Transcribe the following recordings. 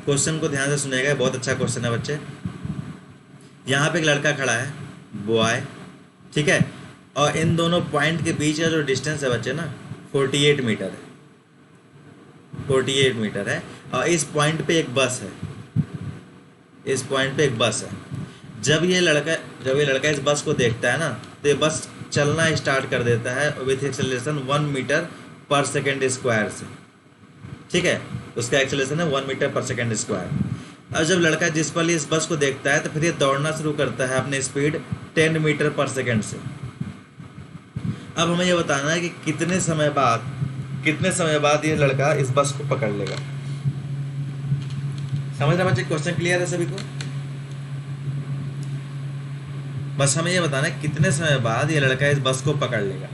Question को ध्यान से सुनेगा, बहुत अच्छा क्वेश्चन है बच्चे। यहाँ पे एक लड़का खड़ा है, बॉय, ठीक है, और इन दोनों पॉइंट के बीच का जो डिस्टेंस है बच्चे ना 48 मीटर है, 48 मीटर है। और इस पॉइंट पे एक बस है, इस पॉइंट पे एक बस है। जब ये लड़का इस बस को देखता है ना, तो ये बस चलना स्टार्ट कर देता है with acceleration 1 metre per second square से, ठीक है। उसका एक्सेलरेशन है 1 मीटर पर सेकेंड स्क्वायर। और जब लड़का जिस पल इस बस को देखता है तो फिर ये दौड़ना शुरू करता है अपनी स्पीड 10 मीटर पर सेकेंड से। अब हमें ये बताना है कि कितने समय बाद ये लड़का इस बस को पकड़ लेगा। समझ रहे बच्चे? क्वेश्चन क्लियर है सभी को? बस हमें ये बताना है कितने समय बाद ये लड़का इस बस को पकड़ लेगा।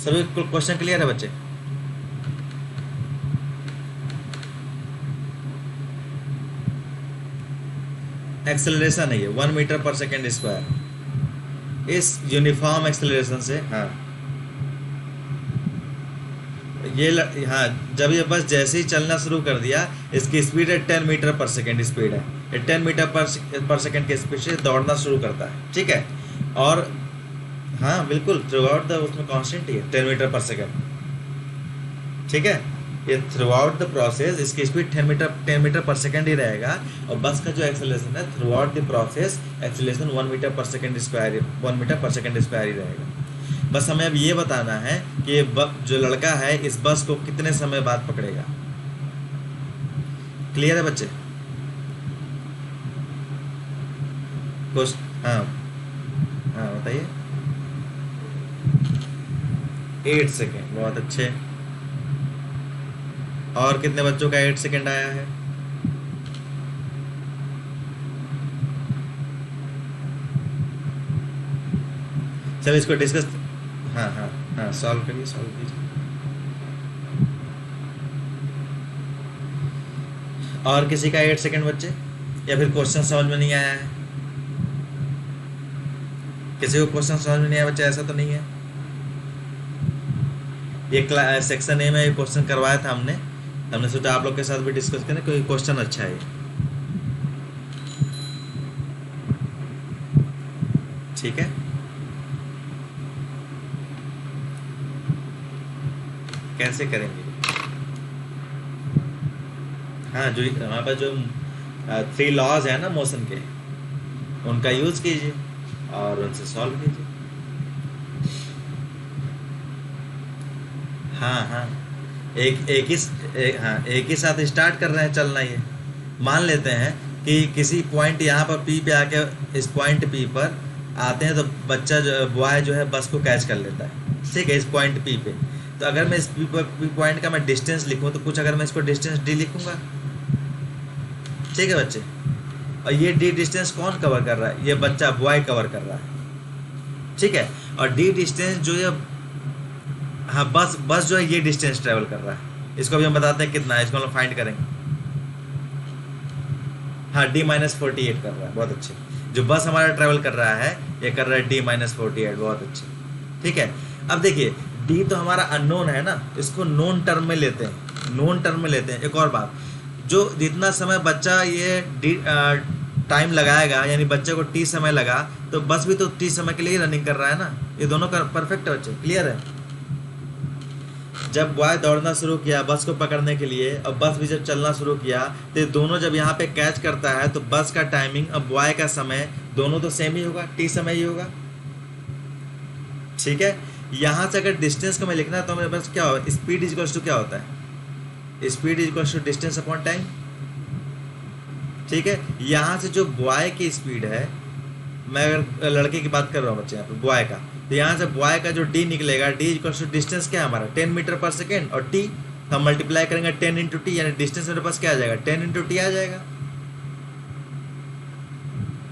सभी को क्वेश्चन क्लियर है बच्चे? एक्सेलरेशन है ये 1 मीटर पर सेकेंड स्क्वायर, इस यूनिफॉर्म एक्सेलरेशन से। हाँ हाँ, जब ये बस जैसे ही चलना शुरू कर दिया, इसकी स्पीड है 10 मीटर पर सेकेंड स्पीड है, ये 10 मीटर पर सेकेंड की स्पीड से दौड़ना शुरू करता है, ठीक है। और हाँ बिल्कुल, थ्रू आउट द उसमें कांस्टेंट ही है 10 मीटर पर सेकेंड, ठीक है। ये थ्रू आउट द प्रोसेस इसकी स्पीड 10 मीटर पर सेकेंड ही रहेगा। और बस का जो एक्सेलरेशन है throughout the process acceleration 1 metre per second square, 1 metre per second square ही रहेगा। बस हमें अब ये बताना है कि ये जो लड़का है इस बस को कितने समय बाद पकड़ेगा। क्लियर है बच्चे? कुछ हाँ हाँ बताइए। 8 सेकेंड, बहुत अच्छे। और कितने बच्चों का 8 सेकेंड आया है? चलो इसको डिस्कस, हाँ हाँ हाँ सॉल्व कीजिए। और किसी का 8 सेकेंड बच्चे, या फिर क्वेश्चन समझ में नहीं आया है? किसी को क्वेश्चन समझ में नहीं आया बच्चे? ऐसा तो नहीं है। ये सेक्शन ए में क्वेश्चन करवाया था हमने सोचा आप लोग के साथ भी डिस्कस करें, कोई क्वेश्चन अच्छा है। ठीक है, कैसे करेंगे? हाँ, जो हमारे पास जो 3 लॉज है ना मोशन के, उनका यूज कीजिए और उनसे सॉल्व कीजिए। हाँ एक ही साथ स्टार्ट कर रहे हैं चलना। ये मान लेते हैं कि किसी पॉइंट यहाँ पर पी पे आके इस पॉइंट पी पर आते हैं, तो बच्चा जो बॉय जो है बस को कैच कर लेता है, ठीक है, इस पॉइंट पी पे। तो अगर मैं इस पी पॉइंट का मैं डिस्टेंस लिखूँ तो कुछ, अगर मैं इसको डिस्टेंस डी लिखूँगा, ठीक है बच्चे। और ये डी डिस्टेंस कौन कवर कर रहा है? ये बच्चा बॉय कवर कर रहा है, ठीक है। और डी डिस्टेंस जो ये, हाँ बस जो है ये डिस्टेंस ट्रेवल कर रहा है। इसको भी हम बताते हैं कितना है, इसको हम फाइंड करेंगे। हाँ D-48 कर रहा है, बहुत अच्छे। जो बस हमारा ट्रेवल कर रहा है ये कर रहा है D-48, बहुत अच्छे, ठीक है। अब देखिए डी तो हमारा अननोन है ना, इसको नोन टर्म में लेते हैं, एक और बात, जो जितना समय बच्चा ये टाइम लगाएगा, यानी बच्चे को टी समय लगा, तो बस भी तो टी समय के लिए रनिंग कर रहा है ना। ये दोनों का परफेक्ट है बच्चे, क्लियर है। जब बॉय दौड़ना शुरू किया बस को पकड़ने के लिए, और बस भी जब चलना शुरू किया, तो दोनों जब यहाँ पे कैच करता है तो बस का टाइमिंग और बॉय का समय दोनों तो सेम ही होगा, टी समय ही होगा, ठीक है। यहाँ से अगर डिस्टेंस को मैं लिखना है तो मेरे पास क्या होगा, स्पीड इक्वल्स टू क्या होता है, speed equals to distance upon time, ठीक है। यहाँ से जो बॉय की स्पीड है, मैं अगर लड़के की बात कर रहा हूँ बच्चे, यहाँ पे बॉय का, तो यहाँ से बॉय का जो डी निकलेगा, डी इक्वल्स टू डिस्टेंस क्या है हमारा 10 मीटर पर सेकेंड, और टी हम मल्टीप्लाई करेंगे 10 इंटू टी, यानी डिस्टेंस मेरे पास क्या आ जाएगा 10 इंटू टी आ जाएगा।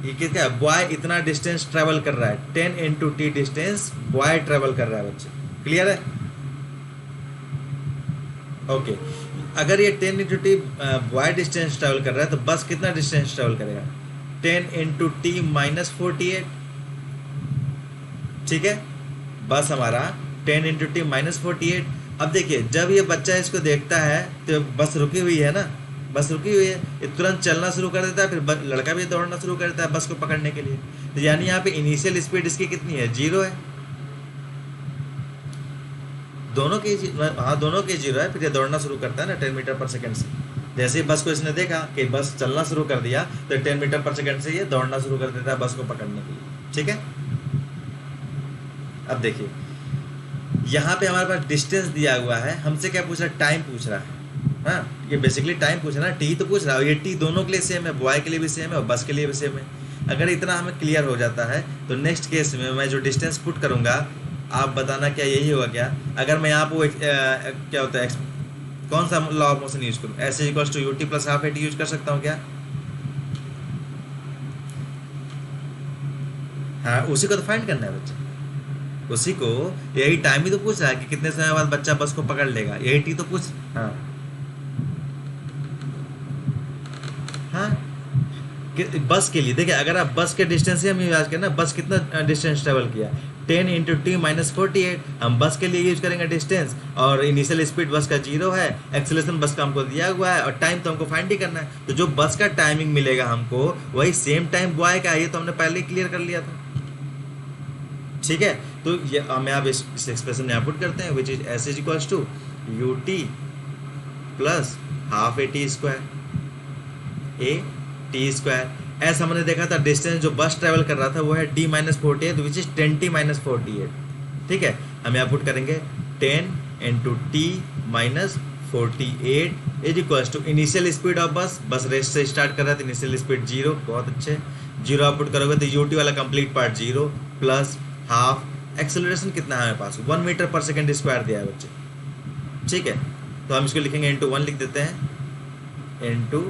ये क्या है, बॉय इतना डिस्टेंस ट्रेवल कर रहा है, 10 into T distance boy travel कर रहा है बच्चे, क्लियर है। ओके, अगर ये 10 into T boy distance travel कर रहा है, तो बस कितना डिस्टेंस ट्रेवल करेगा 10 इंटू टी माइनस 48, ठीक है। बस हमारा 10 इंटू टी माइनस 48। अब देखिए जब ये बच्चा इसको देखता है तो बस रुकी हुई है ना, बस रुकी हुई है, ये तुरंत चलना शुरू कर देता है, फिर लड़का भी दौड़ना शुरू कर देता है बस को पकड़ने के लिए। तो यानी यहाँ पे इनिशियल स्पीड इसकी कितनी है, 0 है। दोनों की हाँ दोनों की 0 है। फिर ये दौड़ना शुरू करता है ना 10 मीटर पर सेकंड से। जैसे ही बस को इसने देखा कि बस चलना शुरू कर दिया, तो 10 मीटर पर सेकंड से ये दौड़ना शुरू कर देता है बस को पकड़ने के लिए। ठीक है, अब देखिए यहाँ पे हमारे पास डिस्टेंस दिया हुआ है, हमसे क्या पूछ रहा है, टाइम पूछ रहा है। हाँ, ये बेसिकली टाइम पूछ रहा है, टी तो पूछ रहा है, ये टी दोनों के लिए सेम है, बॉय के लिए भी सेम है और बस के लिए भी सेम है। अगर इतना हमें क्लियर हो जाता है तो नेक्स्ट केस में मैं जो डिस्टेंस पुट करूँगा, आप बताना क्या यही होगा क्या। अगर मैं यहाँ पर क्या होता है, कौन सा लॉ ऑफ मोशन यूज करूँ, S equals to U T plus half A T use कर सकता हूँ क्या। हाँ, उसी को तो फाइंड करना है बच्चे, उसी को। यही टाइम ही तो पूछ रहा है कि कितने समय बाद बच्चा बस को पकड़ लेगा, यही टी तो पूछ। हाँ हाँ, बस के लिए देखिए, अगर आप बस के डिस्टेंस से हम यूज करें ना, बस कितना डिस्टेंस ट्रेवल किया, 10 इंटू टी माइनस 48, हम बस के लिए यूज करेंगे डिस्टेंस, और इनिशियल स्पीड बस का 0 है, एक्सेलरेशन बस का हमको दिया हुआ है, और टाइम तो हमको फाइंड ही करना है। तो जो बस का टाइमिंग मिलेगा हमको, वही सेम टाइम बॉय का है, ये तो हमने पहले ही क्लियर कर लिया था। ठीक है, तो ये हमें आप इस एक्सप्रेशन में यहाँ पुट करते हैं, which is S is equals to U T plus half A T square A T square. ऐसा हमने देखा था डिस्टेंस जो बस ट्रेवल कर रहा था वो है D minus 48, which is 10 T minus 48। ठीक है, हम यहाँ पुट करेंगे 10 into T minus 48 is equals to initial speed of bus rest से स्टार्ट कर रहा था, इनिशियल स्पीड 0, बहुत अच्छे, 0 आप पुट करोगे तो यूटी वाला complete part 0 plus half acceleration कितना है हमारे पास, 1 मीटर पर सेकेंड स्क्वायर दिया है बच्चे। ठीक है, तो हम इसको लिखेंगे इंटू 1 लिख देते हैं, इंटू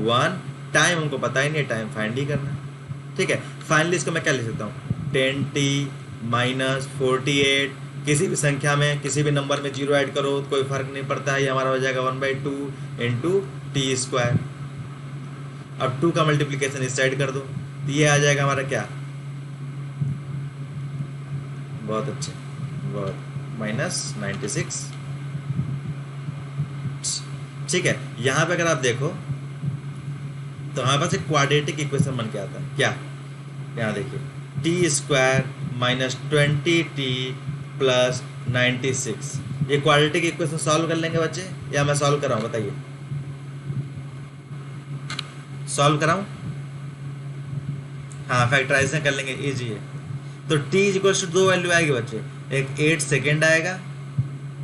1। टाइम हमको पता ही नहीं है, टाइम फाइंड ही करना है। ठीक है, फाइनली इसको मैं क्या लिख सकता हूँ, 10 टी माइनस 48, किसी भी संख्या में किसी भी नंबर में 0 ऐड करो तो कोई फर्क नहीं पड़ता है, ये हमारा हो जाएगा 1/2 इंटू टी स्क्वायर। अब 2 का मल्टीप्लीकेशन इस साइड कर दो, तो ये आ जाएगा हमारा क्या, बहुत अच्छे, बहुत -96। ठीक है, यहाँ पे अगर आप देखो तो हमारे पास एक क्वाड्रेटिक इक्वेशन बन के आता है, क्या, यहाँ देखिए, T square minus 20t plus 96। ये क्वाड्रेटिक इक्वेशन सॉल्व कर लेंगे बच्चे, या मैं सॉल्व कराऊँ, बताइए, सॉल्व कराऊँ। हाँ, फैक्टराइजेशन कर लेंगे, इजी है। तो t इक्वल टू 2 वैल्यू आएगी बच्चे, एक 8 सेकेंड आएगा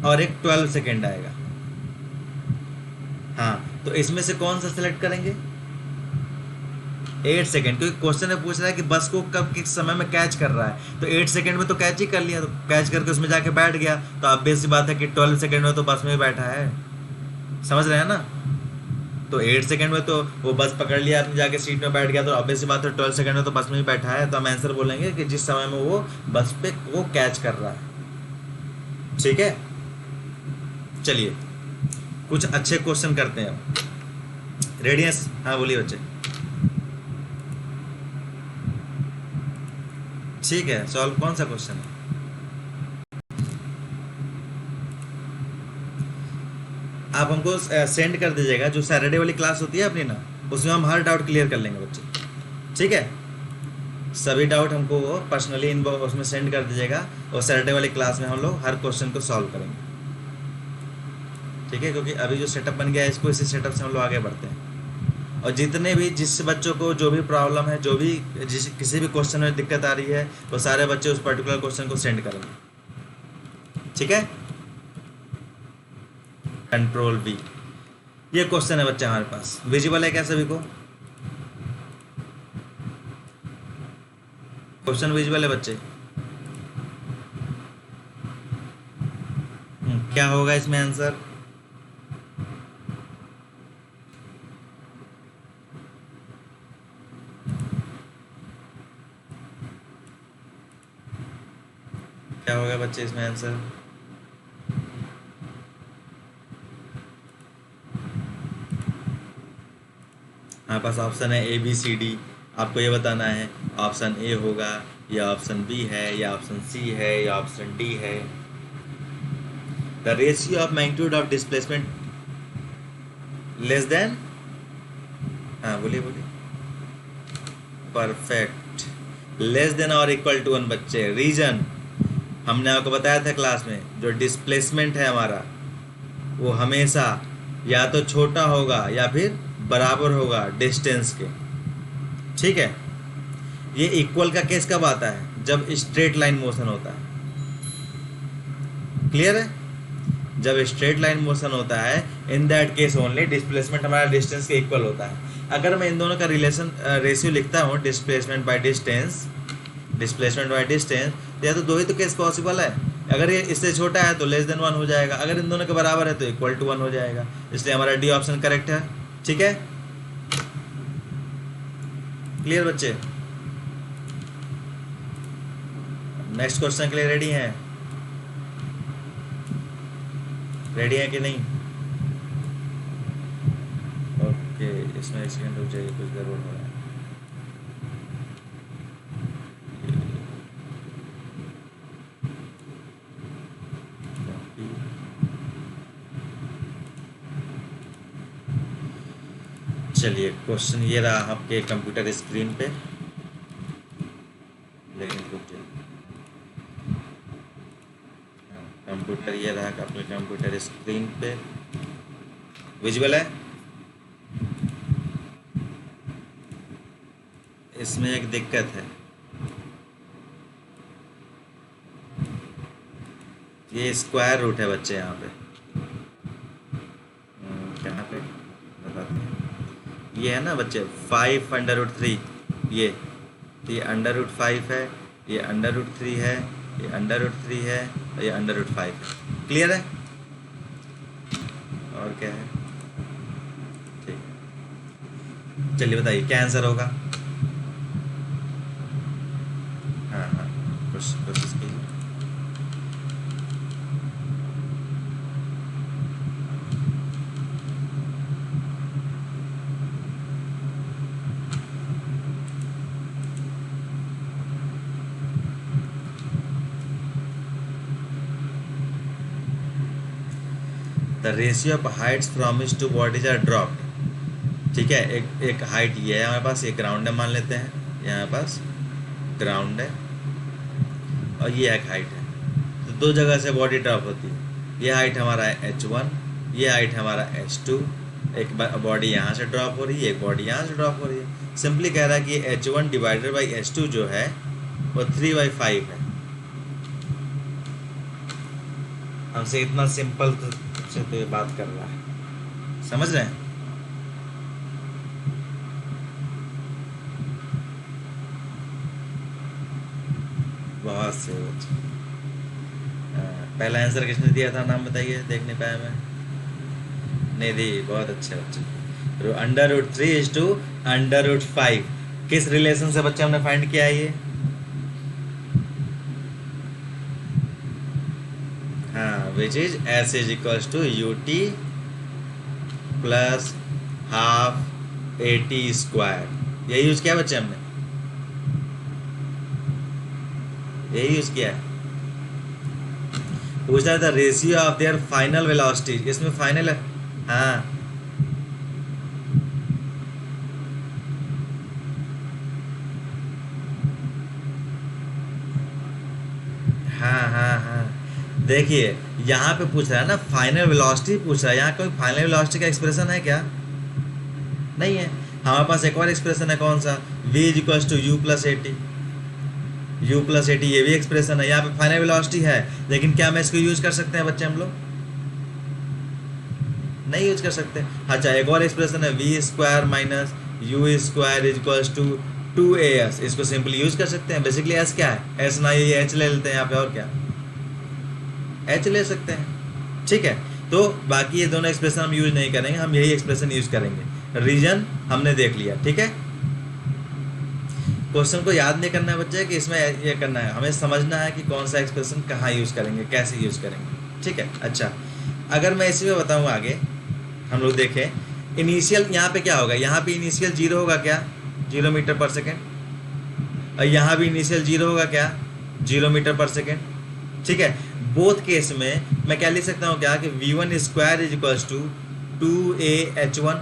और एक 12 सेकेंड आएगा। हाँ, तो इसमें से कौन सा सेलेक्ट करेंगे, 8 सेकेंड, क्योंकि क्वेश्चन में पूछ रहा है कि बस को कब किस समय में कैच कर रहा है, तो 8 सेकेंड में तो कैच ही कर लिया, तो कैच करके उसमें जाके बैठ गया, तो अब बेसिक बात है कि 12 सेकेंड में तो बस में ही बैठा है, समझ रहे हैं ना। तो 8 सेकेंड में तो वो बस पकड़ लिया, अपनी जाके सीट में बैठ गया, तो अब बेसिक बात है 12 सेकेंड में तो बस में ही बैठा है, तो हम आंसर बोलेंगे कि जिस समय में वो बस पे वो कैच कर रहा है। ठीक है, चलिए कुछ अच्छे क्वेश्चन करते हैं अब। रेडियंस, हाँ बोलिए बच्चे। ठीक है, सॉल्व कौन सा क्वेश्चन है, आप हमको सेंड कर दीजिएगा, जो सैटरडे वाली क्लास होती है अपनी ना, उसमें हम हर डाउट क्लियर कर लेंगे बच्चे। ठीक है, सभी डाउट हमको पर्सनली इनबॉक्स उसमें सेंड कर दीजिएगा, और सैटरडे वाली क्लास में हम लोग हर क्वेश्चन को सॉल्व करेंगे। ठीक है, क्योंकि अभी जो सेटअप बन गया है, इसको इसी सेटअप से हम लोग आगे बढ़ते हैं। और जितने भी जिस बच्चों को जो भी प्रॉब्लम है, जो भी किसी भी क्वेश्चन में दिक्कत आ रही है, वो सारे बच्चे उस पर्टिकुलर क्वेश्चन को सेंड करेंगे। ठीक है, कंट्रोल V, ये क्वेश्चन है बच्चे हमारे पास, विजिबल है क्या सभी को, क्वेश्चन विजिबल है बच्चे। क्या होगा इसमें आंसर, क्या होगा बच्चे इसमें आंसर, हमारे पास ऑप्शन है ABCD, आपको ये बताना है ऑप्शन A होगा या ऑप्शन B है या ऑप्शन C है या ऑप्शन D है। The ratio of magnitude of displacement less than हाँ बोलिए बोलिए। परफेक्ट, लेस देन और इक्वल टू 1 बच्चे। रीजन हमने आपको बताया था क्लास में, जो डिस्प्लेसमेंट है हमारा वो हमेशा या तो छोटा होगा या फिर बराबर होगा डिस्टेंस के। ठीक है, ये इक्वल का केस कब आता है? जब स्ट्रेट लाइन मोशन होता है। क्लियर है? जब स्ट्रेट लाइन मोशन होता है, in that case only displacement हमारा डिस्टेंस के इक्वल होता है। अगर मैं इन दोनों का रिलेशन रेशियो लिखता हूँ, displacement by distance, displacement by distance, तो या तो दो ही तो केस पॉसिबल है। अगर ये इससे छोटा है तो लेस देन 1 हो जाएगा, अगर इन दोनों के बराबर है तो इक्वल टू 1 हो जाएगा। इसलिए हमारा डी ऑप्शन करेक्ट है। ठीक है, क्लियर बच्चे? नेक्स्ट क्वेश्चन के लिए रेडी हैं? रेडी है कि नहीं? ओके, इसमें एक सेकंड रुक जाइए, कुछ गड़बड़ हो रहा है। चलिए, क्वेश्चन ये रहा आपके कंप्यूटर स्क्रीन पे, लेकिन रुक जाइए। कंप्यूटर ये रहा अपने कंप्यूटर स्क्रीन पे, विजुअल है। इसमें एक दिक्कत है, ये स्क्वायर रूट है बच्चे यहाँ पे। कहाँ पे बताते हैं? ये है ना बच्चे 5√3, ये √5 है, ये √3 है, ये √3 है, और ये √5 है। क्लियर है? और क्या है? ठीक, चलिए बताइए क्या आंसर होगा। हाँ हाँ, कोशिश कीजिए। The ratio of heights from which two bodies are dropped. ठीक है, एक हाइट ये है हमारे पास, ये ग्राउंड है मान लेते हैं, यहाँ पास ग्राउंड है और ये एक हाइट है, तो दो जगह से बॉडी ड्रॉप होती है। ये हाइट हमारा है h1, ये हाइट हमारा h2। एक बॉडी यहाँ से ड्रॉप हो रही है, एक बॉडी यहाँ से ड्रॉप हो रही है। सिंपली कह रहा है कि h1 डिवाइडेड बाई h2 जो है वो 3/5 है। हमसे इतना सिंपल से तो ये बात कर रहा है, समझ रहे हैं? बहुत से पहला आंसर किसने दिया था, नाम बताइए, देख नहीं पाया मैं। निधि, बहुत अच्छे बच्चे। √3 इज टू √5 किस रिलेशन से बच्चे हमने फाइंड किया है ये? हाँ, which is S is equals to UT plus half AT²। यही यूज किया बच्चे हमने, यही यूज किया है। पूछ रहा था ratio of their final velocity, इसमें फाइनल है। हाँ हाँ हाँ हाँ, देखिए यहाँ पे पूछ रहा है ना फाइनल वेलोसिटी पूछ रहा है। यहाँ कोई फाइनल वेलोसिटी का एक्सप्रेशन है क्या? नहीं है। हमारे पास एक और एक्सप्रेशन है, कौन सा? v is equals to U plus AT, ये भी एक्सप्रेशन है। यहाँ पे फाइनल वेलोसिटी है, लेकिन क्या मैं इसको यूज कर सकते हैं बच्चे हम लोग? नहीं यूज कर सकते। अच्छा, एक और एक्सप्रेशन है v² minus U² is equals to 2AS। इसको सिंपली यूज कर सकते हैं। बेसिकली S क्या है? S ना, ये H ले लेते हैं यहाँ पे, और क्या H ले सकते हैं। ठीक है, तो बाकी ये दोनों एक्सप्रेशन हम यूज नहीं करेंगे, हम यही एक्सप्रेशन यूज करेंगे। रीजन हमने देख लिया। ठीक है, क्वेश्चन को याद नहीं करना है बच्चे कि इसमें ये करना है, हमें समझना है कि कौन सा एक्सप्रेशन कहाँ यूज करेंगे, कैसे यूज करेंगे। ठीक है, अच्छा अगर मैं इसी में बताऊँ आगे, हम लोग देखें इनिशियल यहाँ पे क्या होगा। यहाँ पे इनिशियल 0 होगा क्या? 0 मीटर पर सेकेंड। और यहाँ भी इनिशियल 0 होगा क्या? 0 मीटर पर सेकेंड। ठीक है, बोथ केस में मैं क्या लिख सकता हूँ क्या कि v1² is equals to 2AH1।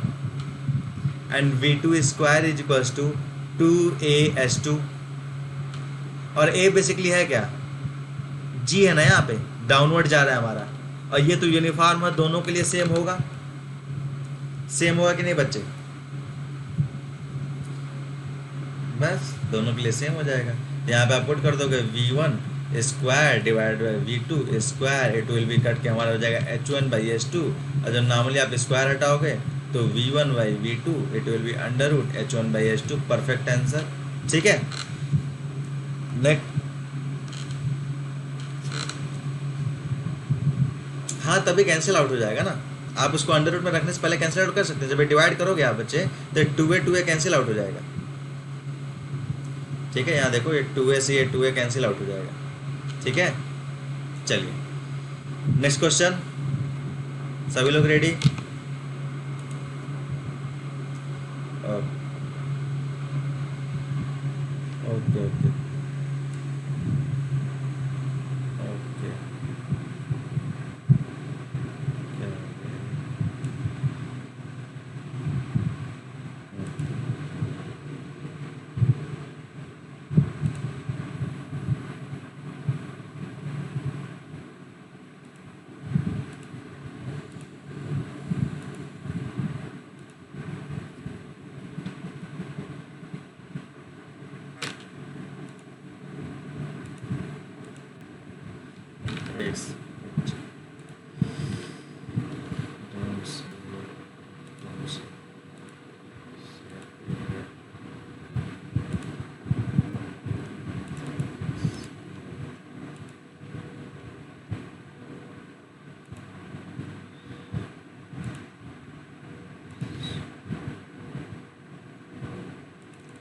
And V2 square is equals to 2AS2। और A बेसिकली है क्या, G है ना, यहाँ पे डाउनवर्ड जा रहा है हमारा, और ये तो यूनिफॉर्म है, दोनों के लिए सेम होगा, सेम होगा कि नहीं बच्चे, बस दोनों के लिए सेम हो जाएगा। यहाँ पे आप पुट कर दोगे V1 square divide by V2 square, it will B cut के हमारा हो जाएगा H1/S2, और जब नॉर्मली आप स्क्वायर हटाओगे तो V1/V2 it will be under root H1/S2। Perfect answer, ठीक है। नेक्स्ट, हाँ तभी कैंसिल आउट हो जाएगा ना, आप उसको अंडर रूट में रखने से पहले कैंसिल आउट कर सकते हैं। जब डिवाइड करोगे आप बच्चे तो 2A कैंसिल आउट हो जाएगा, ठीक है। यहाँ देखो ये 2A से ये 2A कैंसिल आउट हो जाएगा, ठीक है। चलिए नेक्स्ट क्वेश्चन, सभी लोग ready? Okay okay okay,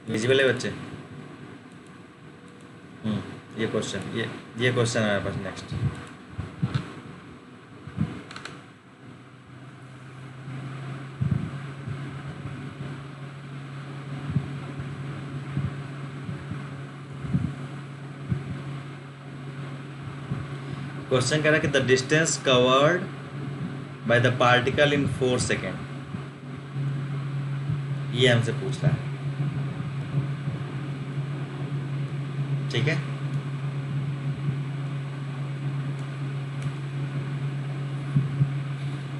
visible है बच्चे? ये क्वेश्चन, ये क्वेश्चन है हमारे पास। नेक्स्ट, क्वेश्चन कह रहा है कि the distance covered by the particle in 4 second, ये हमसे पूछ रहा है, ठीक है।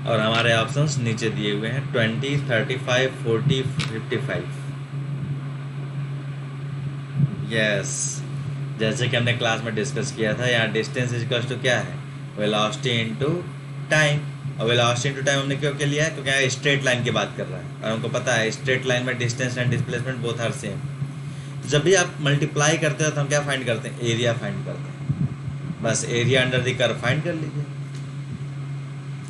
और हमारे ऑप्शंस नीचे दिए हुए हैं 20, 35, 40, 55। यस, जैसे कि हमने क्लास में डिस्कस किया था, यहाँ डिस्टेंस इज इक्वल टू क्या है, वेलोसिटी इनटू टाइम। और वेलोसिटी इनटू टाइम हमने क्यों लिया है, क्योंकि यहाँ स्ट्रेट लाइन की बात कर रहा है, और हमको पता है स्ट्रेट लाइन में distance and displacement both are same. जब भी आप मल्टीप्लाई करते हो तो हम क्या फाइंड करते हैं, एरिया फाइंड करते हैं। बस area under the curve find कर लीजिए,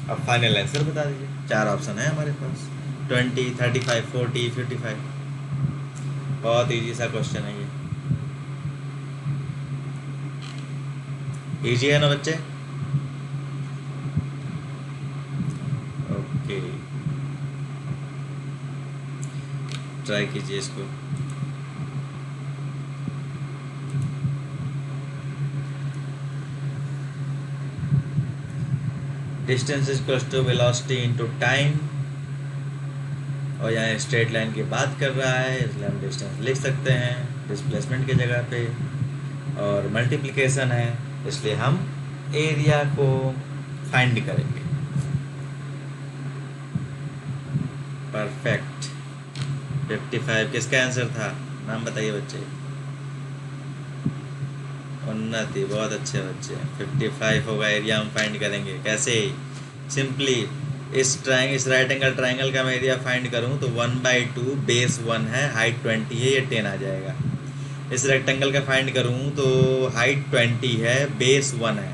अब फाइनल आंसर बता दीजिए। 4 ऑप्शन है हमारे पास, 20, 35, 40, 55। बहुत ईजी सा क्वेश्चन है ये, इजी है ना बच्चे? ओके, ट्राई कीजिए इसको। Distance is equal to velocity into time, और यहाँ स्ट्रेट लाइन की बात कर रहा है, इसलिए हम डिस्टेंस लिख सकते हैं डिस्प्लेसमेंट की जगह पे, और मल्टीप्लिकेशन है इसलिए हम एरिया को फाइंड करेंगे। परफेक्ट। 55 किसका आंसर था, नाम बताइए बच्चे। उन्नति, बहुत अच्छे बच्चे। 55 होगा एरिया, हम फाइंड करेंगे कैसे, सिंपली इस राइट एंगल ट्राइंगल का मैं एरिया फाइंड करूं तो 1/2 बेस 1 है, हाइट 20 है, ये 10 आ जाएगा। इस रेक्टेंगल का फाइंड करूं तो हाइट 20 है, बेस 1 है,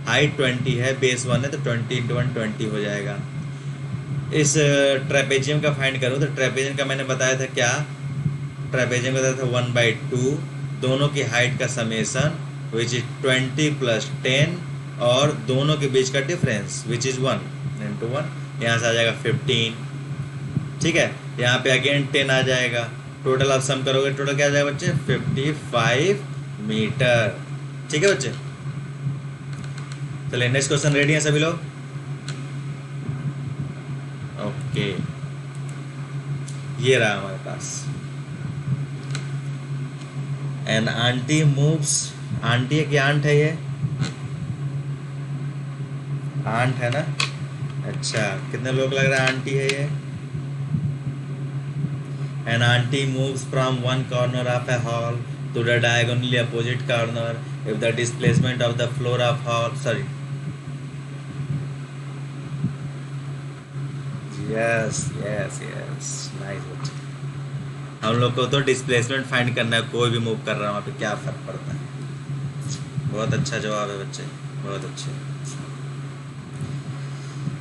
हाइट 20 है, बेस 1 है, तो 20 × 1 20 हो जाएगा। इस ट्रेपेजियम का फाइंड करूं तो ट्रेपेजियम का मैंने बताया था क्या, ट्रेपेजियम का बताया था 1/2, दोनों की हाइट का समेसन विच इज 20 + 10, और दोनों के बीच का डिफरेंस विच इज 1 × 1, यहाँ से आ जाएगा 15, ठीक है। यहाँ पे अगेन 10 आ जाएगा, टोटल आप सम करोगे टोटल क्या आ जाएगा बच्चे, 55 मीटर, ठीक है बच्चे। चलिए नेक्स्ट क्वेश्चन, रेडी हैं सभी लोग? ओके, ये रहा हमारे पास। एन आंटी मूव्स, आंटी है कि आंट है ये? आंट है ना। अच्छा, कितने लोग लग रहा है आंटी है ये? An ant moves from one corner of a hall to the diagonally opposite corner if the displacement of the floor of hall, sorry, yes yes yes, nice बच्चे। हम लोग को तो डिस्प्लेसमेंट फाइंड करना है, कोई भी मूव कर रहा है वहाँ पे क्या फर्क पड़ता है। बहुत अच्छा जवाब है बच्चे, बहुत अच्छे।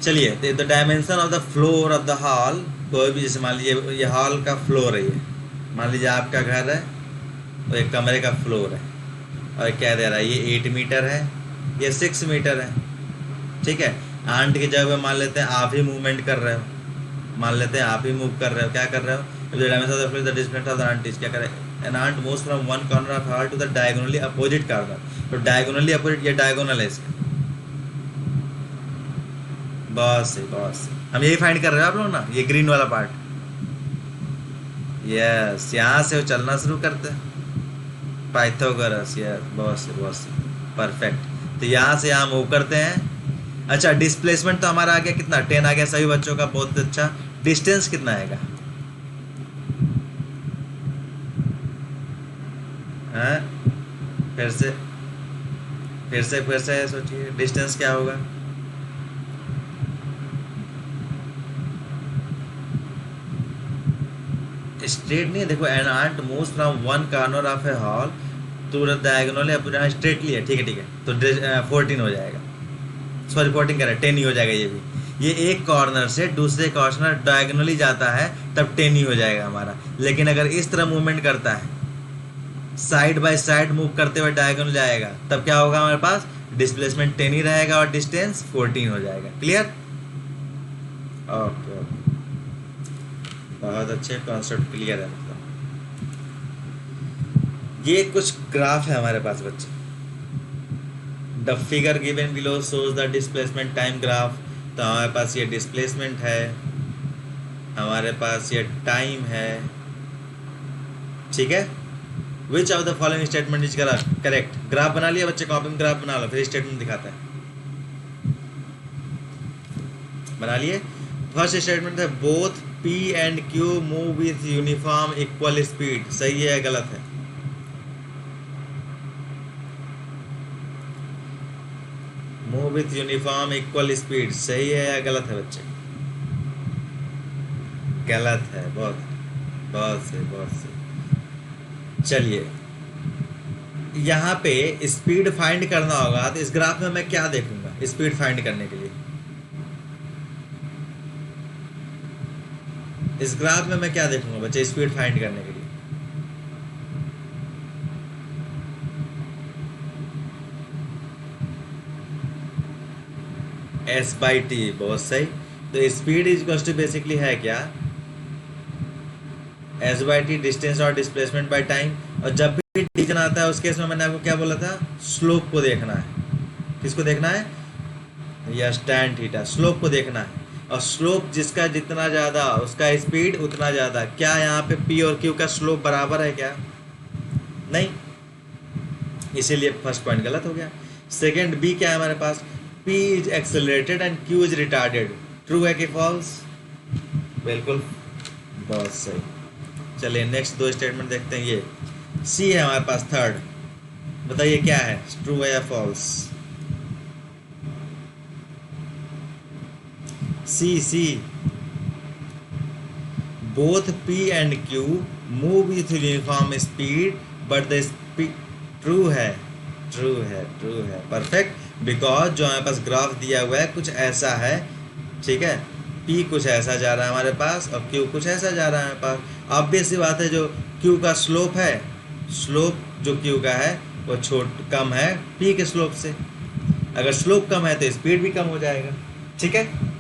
चलिए, the dimension of the floor of the hall, कोई भी, जैसे मान लीजिए ये हॉल का फ्लोर है, ये मान लीजिए आपका घर है और एक कमरे का फ्लोर है, और क्या दे रहा है, ये 8 मीटर है, ये 6 मीटर है। ठीक है, आंट की जगह मान लेते हैं आप ही मूवमेंट कर रहे हो, मान लेते हैं आप ही मूव कर रहे हो, क्या कर रहे हो, the distance of the ant is, क्या करे, an ant moves from one corner of hall to the diagonally opposite corner, तो डायगोनली अपोजिट, ये डायगोनल है इसका। बस सही, बस सही। हम यही फाइंड कर रहे हो आप लोग ना, ये ग्रीन वाला पार्ट। यस, यहाँ से वो चलना शुरू करते हैं, पाइथागोरस, यस, बहुत से, बहुत से, परफेक्ट। तो यहाँ से यहाँ मूव करते हैं। अच्छा, डिस्प्लेसमेंट तो हमारा आ गया कितना, 10 आ गया सभी बच्चों का, बहुत अच्छा। डिस्टेंस कितना आएगा, हाँ, फिर से फिर से सोचिए, डिस्टेंस क्या होगा। स्ट्रेट नहीं, देखो, an ant moves from one corner of a hall to the diagonally opposite, straightly है, ठीक है ठीक है, तो 14 हो जाएगा, सॉरी 14 कह रहा है, 10 ही हो जाएगा ये भी। ये एक कॉर्नर से दूसरे कॉर्नर डायगोनली जाता है तब 10 ही हो जाएगा हमारा। लेकिन अगर इस तरह मूवमेंट करता है, साइड बाय साइड मूव करते हुए डायगोनल जाएगा, तब क्या होगा हमारे पास, डिस्प्लेसमेंट 10 ही रहेगा और डिस्टेंस 14 हो जाएगा। क्लियर, ओके ओके, बहुत अच्छे, कॉन्सेप्ट क्लियर है। मतलब ये कुछ ग्राफ है हमारे पास बच्चे, the figure given below shows the displacement time graph. तो हमारे पास ये डिस्प्लेसमेंट है, हमारे पास ये टाइम है, ठीक है। Which of the following statement is correct. Graph बना लिया बच्चे, कॉपी में ग्राफ बना लो, फिर स्टेटमेंट दिखाता है। बना लिए। फर्स्ट स्टेटमेंट है, both P and Q move with uniform equal speed, सही है या गलत है? Move with uniform equal speed, सही है या गलत है बच्चे? गलत है, बहुत बहुत से, बहुत से। चलिए, यहाँ पे स्पीड फाइंड करना होगा, तो इस ग्राफ में मैं क्या देखूंगा स्पीड फाइंड करने के लिए? इस ग्राफ में मैं क्या देखूंगा बच्चे स्पीड फाइंड करने के लिए? S/T, बहुत सही। तो speed is equal to basically है क्या, S/T, डिस्टेंस और डिस्प्लेसमेंट बाय टाइम। और जब भी डिवीजन आता है उस केस में मैंने आपको क्या बोला था, स्लोप को देखना है। किसको देखना है, यस, tan थीटा, स्लोप को देखना है। और स्लोप जिसका जितना ज़्यादा उसका स्पीड उतना ज़्यादा। क्या यहाँ पे P और Q का स्लोप बराबर है क्या? नहीं, इसीलिए फर्स्ट पॉइंट गलत हो गया। सेकंड B क्या है हमारे पास, P is accelerated and Q is retarded, true है कि फॉल्स? बिल्कुल, बहुत सही। चलिए नेक्स्ट दो स्टेटमेंट देखते हैं। ये C है हमारे पास थर्ड, बताइए क्या है, ट्रू है या false? C, both P and Q move with uniform speed, but the speed, true है, परफेक्ट। बिकॉज जो हमारे पास ग्राफ दिया हुआ है कुछ ऐसा है, ठीक है, P कुछ ऐसा जा रहा है हमारे पास और Q कुछ ऐसा जा रहा है हमारे पास। ऑब्वियस सी बात है, जो Q का स्लोप है, स्लोप जो Q का है वो कम है P के स्लोप से। अगर स्लोप कम है तो स्पीड भी कम हो जाएगा, ठीक है।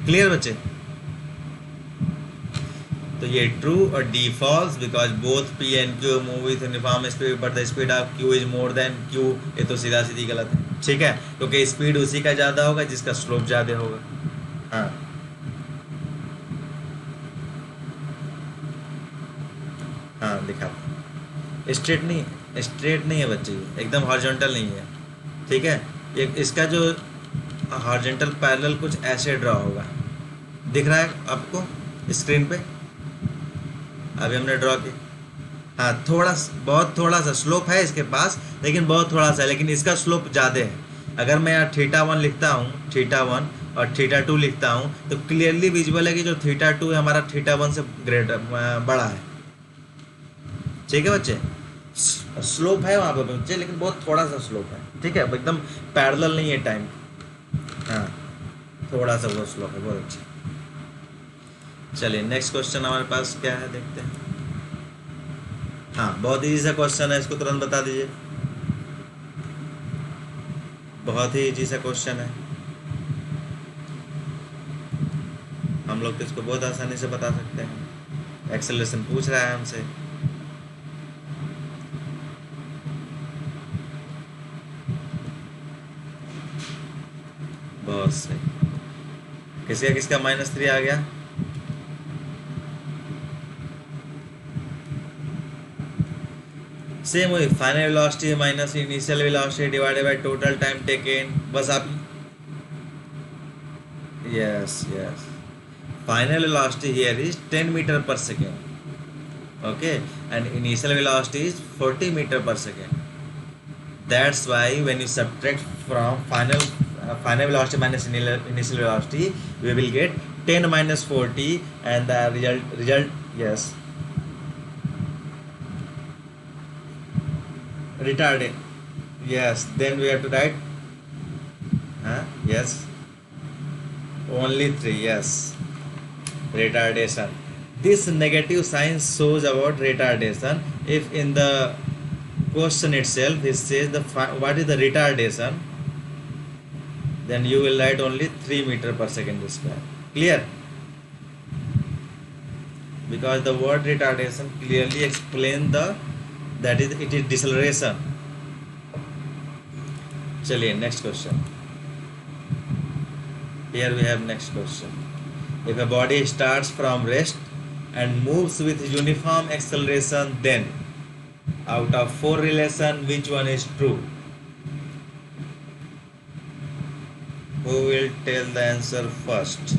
क्लियर बच्चे? तो ये ट्रू और D false, because both P and Q move with uniform speed but the speed of Q is more than Q। ये तो सीधा सीधी गलत है, ठीक है, क्योंकि स्पीड उसी का ज़्यादा होगा जिसका स्लोप ज़्यादा होगा। हाँ, हाँ दिखा। स्ट्रेट नहीं है बच्चे, ये एकदम हॉरिजॉन्टल नहीं है, ठीक है। ये इसका जो हॉरिजॉन्टल पैरेलल कुछ ऐसे ड्रॉ होगा, दिख रहा है आपको स्क्रीन पे, अभी हमने ड्रॉ किया। हाँ बहुत थोड़ा सा स्लोप है इसके पास, लेकिन बहुत थोड़ा सा है, लेकिन इसका स्लोप ज़्यादा है। अगर मैं यहाँ थीटा 1 लिखता हूँ, थीटा 1 और थीटा 2 लिखता हूँ, तो क्लियरली विजिबल है कि जो थीटा 2 है हमारा थीटा 1 से बड़ा है, ठीक है बच्चे। स्लोप है वहाँ पे बच्चे, लेकिन बहुत थोड़ा सा स्लोप है, ठीक है, एकदम पैरेलल नहीं है टाइम। हाँ थोड़ा सा बहुत स्लोप है, बहुत अच्छा। चलिए नेक्स्ट क्वेश्चन हमारे पास क्या है, देखते हैं। हाँ बहुत इजी सा क्वेश्चन है, इसको तुरंत बता दीजिए। बहुत ही इजी सा क्वेश्चन है, हम लोग तो इसको बहुत आसानी से बता सकते हैं। एक्सेलरेशन पूछ रहा है हमसे। बहुत सही। किसका -3 आ गया? सेम वही, final velocity minus initial velocity divided by total time taken. बस आप yes final velocity here is 10 metre per second, okay, and initial velocity is 40 meter per second. That's why when you subtract from final velocity minus initial velocity, we will get 10 minus 40, and the result yes, retarded. Yes, then we have to write yes, only 3. Yes, retardation. This negative sign shows about retardation. If in the question itself it says what is the retardation, then you will write only 3 meter per second square. Clear? Because the word retardation clearly explain that it is deceleration. चलिए next question. Here we have next question. If a body starts from rest and moves with uniform acceleration, then out of 4 relation, which one is true? Who will tell the answer first?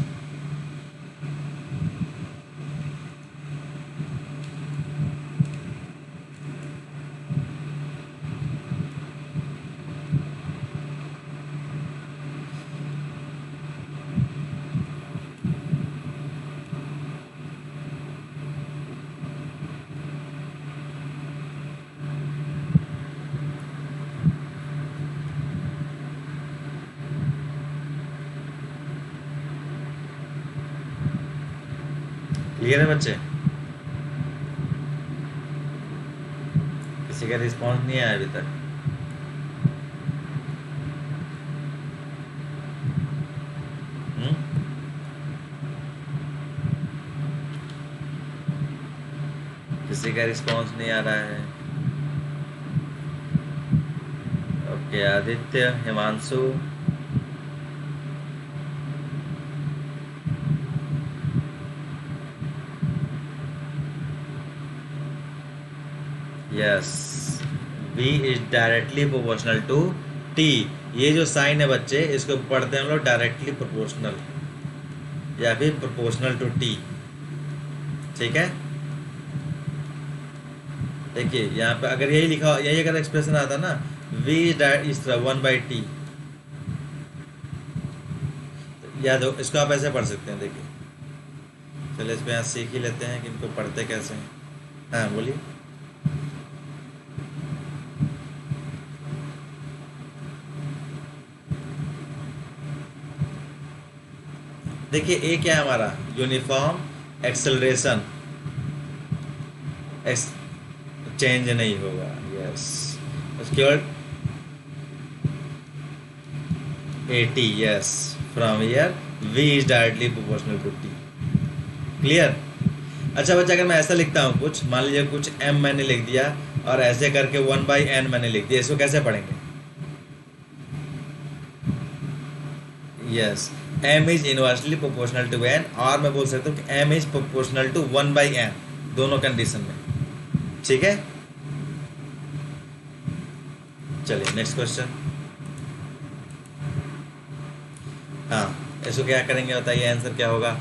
Clear है बच्चे? किसी का response नहीं आया अभी तक? किसी का रिस्पॉन्स नहीं आ रहा है? Okay, Aditya, Himanshu, yes, V is directly proportional to T। ये जो साइन है बच्चे, इसको पढ़ते हैं हम लोग डायरेक्टली प्रोपोर्शनल या फिर प्रोपोर्शनल टू T, ठीक है। देखिए यहाँ पे अगर यही लिखा, यही अगर एक्सप्रेशन आता ना, V इस तरह 1/T, याद हो, इसको आप ऐसे पढ़ सकते हैं। देखिए चलिए इस पर यहाँ सीख ही लेते हैं कि इनको पढ़ते कैसे हैं। हाँ बोलिए। देखिए ए क्या है हमारा, यूनिफॉर्म एक्सेलरेशन, चेंज नहीं होगा। यस, उसके बाद 80, yes, from here V is directly proportional to T। Clear? अच्छा बच्चा, अगर मैं ऐसा लिखता हूँ कुछ, मान लीजिए कुछ M मैंने लिख दिया और ऐसे करके 1/n मैंने लिख दिया, इसको कैसे पढ़ेंगे? Yes, M is inversely proportional to n, और मैं बोल सकता हूँ कि M is proportional to 1/n, दोनों कंडीशन में। ठीक है, चलिए नेक्स्ट क्वेश्चन। हाँ, इसको क्या करेंगे बताइए, आंसर क्या होगा?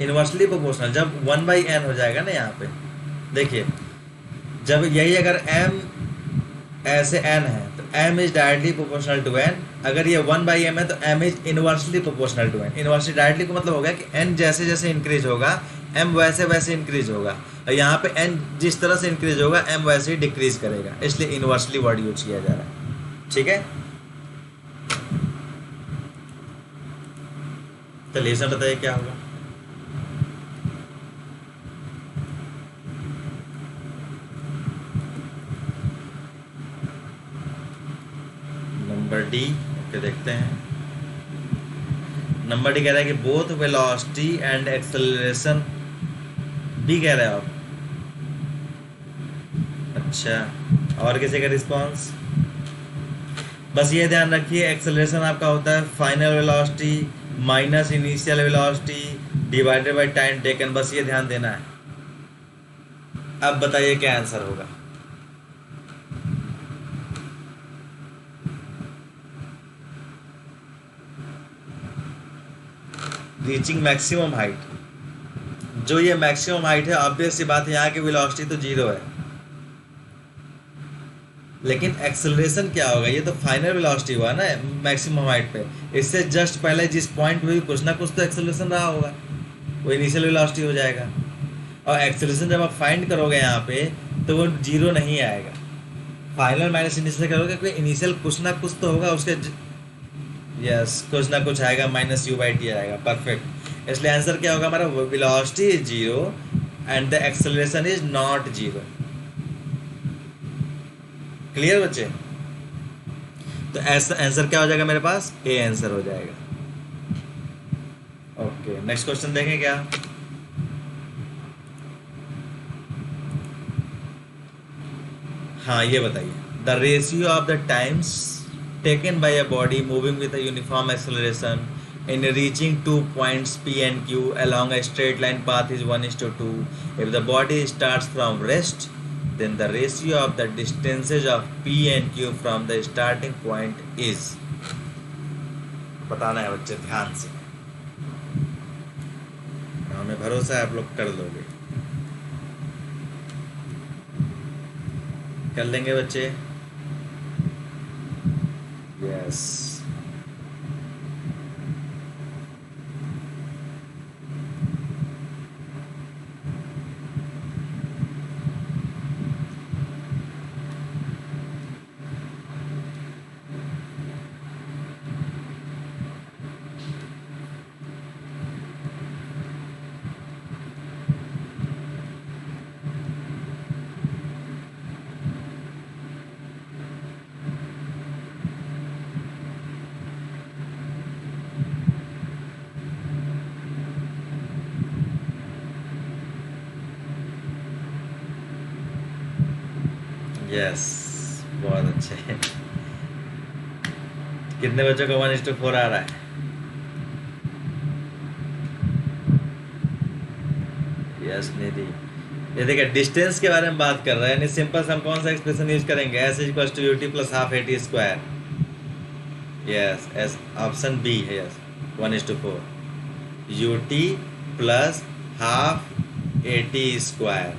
इनवर्सली प्रोपोर्शनल जब 1/n हो जाएगा ना, यहाँ पे देखिए, जब यही अगर m ऐसे n है तो m is directly proportional to n। अगर ये 1/m है तो m is inversely proportional to n। Inversely directly का मतलब होगा कि n जैसे जैसे इंक्रीज होगा m वैसे वैसे इंक्रीज होगा, और यहाँ पे n जिस तरह से इंक्रीज होगा m वैसे ही डिक्रीज करेगा, इसलिए इनवर्सली वर्ड यूज किया जा रहा है। ठीक है, चलिए इसमें बताइए क्या होगा। नंबर डी, ओके देखते हैं। नंबर डी कह रहा है कि both velocity and acceleration, D कह रहे हो आप? अच्छा, और किसी का रिस्पॉन्स? बस ये ध्यान रखिए, एक्सेलरेशन आपका होता है final velocity minus initial velocity divided by time taken, बस ये ध्यान देना है। अब बताइए क्या आंसर होगा। रीचिंग मैक्सिमम हाइट, जो ये मैक्सिमम हाइट है, ऑब्वियस सी बात है यहाँ की वेलोसिटी तो जीरो है, लेकिन एक्सेलरेशन क्या होगा? ये तो फाइनल वेलोसिटी हुआ ना मैक्सिमम हाइट पे, इससे जस्ट पहले जिस पॉइंट पे भी कुछ ना कुछ तो एक्सेलरेशन रहा होगा, वो इनिशियल वेलोसिटी हो जाएगा। और एक्सेलरेशन जब आप फाइंड करोगे यहाँ पे तो वो जीरो नहीं आएगा, फाइनल माइनस इनिशियल करोगे, क्योंकि इनिशियल कुछ ना कुछ तो होगा उसके, यस कुछ ना कुछ आएगा, माइनस u/t आएगा, परफेक्ट। इसलिए आंसर क्या होगा हमारा? Velocity is zero and the acceleration is not zero. Clear बच्चे? तो ऐसा आंसर क्या हो जाएगा मेरे पास? ए आंसर हो जाएगा। ओके, नेक्स्ट क्वेश्चन देखें क्या। हाँ, ये बताइए, the ratio of the times taken by a body moving with a uniform acceleration in reaching 2 points P and Q along a straight line path is 1:2. If the body starts from rest, then the ratio of the distances of P and Q from the starting point is, बताना है बच्चे ध्यान से, हमें भरोसा है आप लोग कर लोगे, कर लेंगे बच्चे। यस, यस, बहुत अच्छे। कितने बच्चों का 1:4 आ रहा है? यस निधि, ये देखिए डिस्टेंस के बारे में बात कर रहे हैं, यानी सिंपल से हम कौन सा एक्सप्रेशन यूज करेंगे? S is equal to u t plus half a t square. Yes, s option B है, yes 1:4 u t plus half a t square,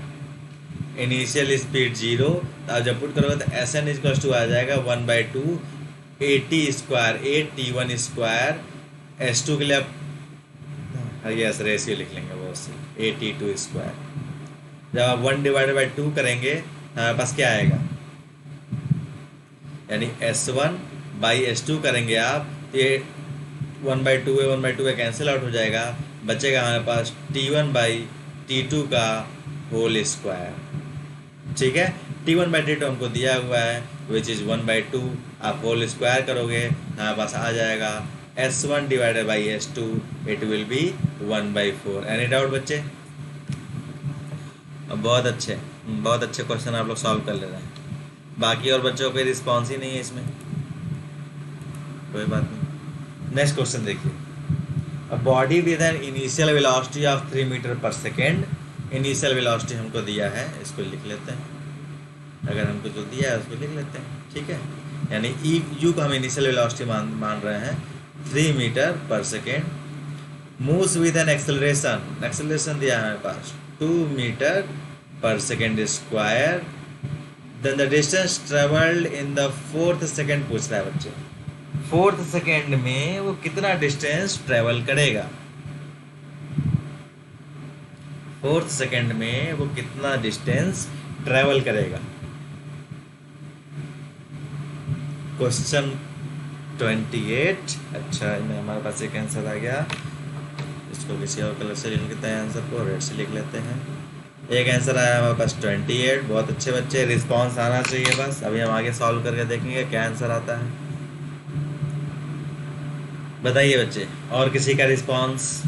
initial speed zero, अब जब पुट करोगे तो एस एन इक्वल टू आ जाएगा 1/2 eighty square, 8t1 square, S2 के लिए आप यस रेशियो लिख लेंगे बहुत सी, 82 स्क्वायर। जब आप 1/2 करेंगे हमारे पास क्या आएगा? यानी S1/S2 करेंगे आप, ये 1/2 का कैंसिल आउट हो जाएगा, बचेगा हमारे पास T1/T2 का होल स्क्वायर। ठीक है, T1/T2 हमको दिया हुआ है विच इज़ 1/2, आप होल स्क्वायर करोगे हमारे पास आ जाएगा S1/S2, it will B 1/4। Any doubt बच्चे? बहुत अच्छे क्वेश्चन आप लोग सॉल्व कर ले रहे हैं, बाकी और बच्चों को कोई रिस्पॉन्स ही नहीं है इसमें, कोई बात नहीं। नेक्स्ट क्वेश्चन देखिए, body with an initial velocity of 3 metre per second, initial velocity हमको दिया है, इसको लिख लेते हैं, अगर हमको जो दिया है उसको लिख लेते हैं, ठीक है। यानी ई यू को हम इनिशियल वेलोसिटी मान रहे हैं 3 metre per second, moves with an acceleration, acceleration दिया है हमारे पास 2 metre per second square, then the distance travelled in the 4th second पूछ रहा है बच्चे, 4th सेकेंड में वो कितना डिस्टेंस ट्रेवल करेगा, 4th सेकेंड में वो कितना डिस्टेंस ट्रेवल करेगा। क्वेश्चन 28, अच्छा इनमें हमारे पास एक आंसर आ गया, इसको किसी और कलर से लिख लेते हैं, आंसर को रेड से लिख लेते हैं। एक आंसर आया हमारे पास 28, बहुत अच्छे बच्चे, रिस्पांस आना चाहिए बस। अभी हम आगे सॉल्व करके देखेंगे क्या आंसर आता है, बताइए बच्चे, और किसी का रिस्पांस?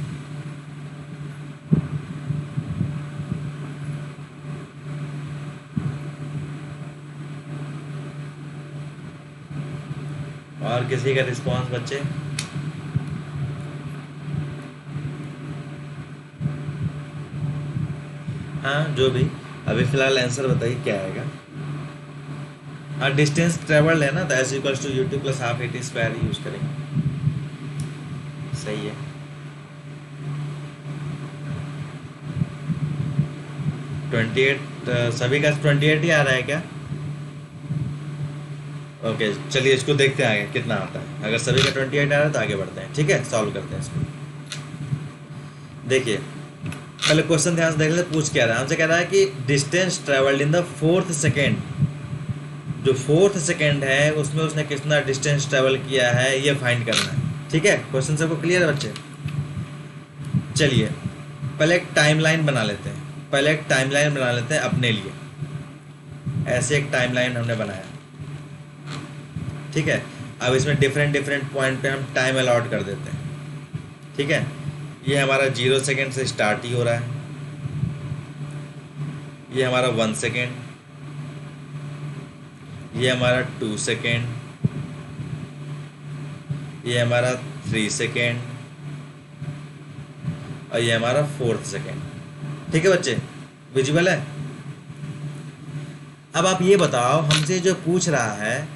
और किसी का रिस्पांस बच्चे? हाँ जो भी, अभी फिलहाल आंसर बताइए क्या आएगा। हाँ डिस्टेंस ट्रेवल्ड है ना, तो S equals to u2 plus half A T square use करेंगे, सही है। 28 सभी का 28 ही आ रहा है क्या? ओके चलिए इसको देखते हैं आगे कितना आता है। अगर सभी का 28 आ रहा है तो आगे बढ़ते हैं, ठीक है, सॉल्व करते हैं इसको। देखिए पहले क्वेश्चन ध्यान से देख लेते, पूछ क्या रहा है हमसे, कह रहा है कि distance travelled in the 4th second, जो 4th सेकेंड है उसमें उसने कितना डिस्टेंस ट्रेवल किया है ये फाइंड करना है, ठीक है। क्वेश्चन सबको क्लियर है बच्चे? चलिए पहले एक टाइमलाइन बना लेते हैं, पहले एक टाइमलाइन बना लेते हैं अपने लिए, ऐसे एक टाइमलाइन हमने बनाया, ठीक है। अब इसमें डिफरेंट पॉइंट पे हम टाइम अलॉट कर देते हैं, ठीक है। ये हमारा 0 सेकेंड से स्टार्ट ही हो रहा है, ये हमारा 1 सेकेंड, ये हमारा 2 सेकेंड, ये हमारा 3 सेकेंड, और ये हमारा 4th सेकेंड, ठीक है बच्चे, विजुअल है। अब आप ये बताओ, हमसे जो पूछ रहा है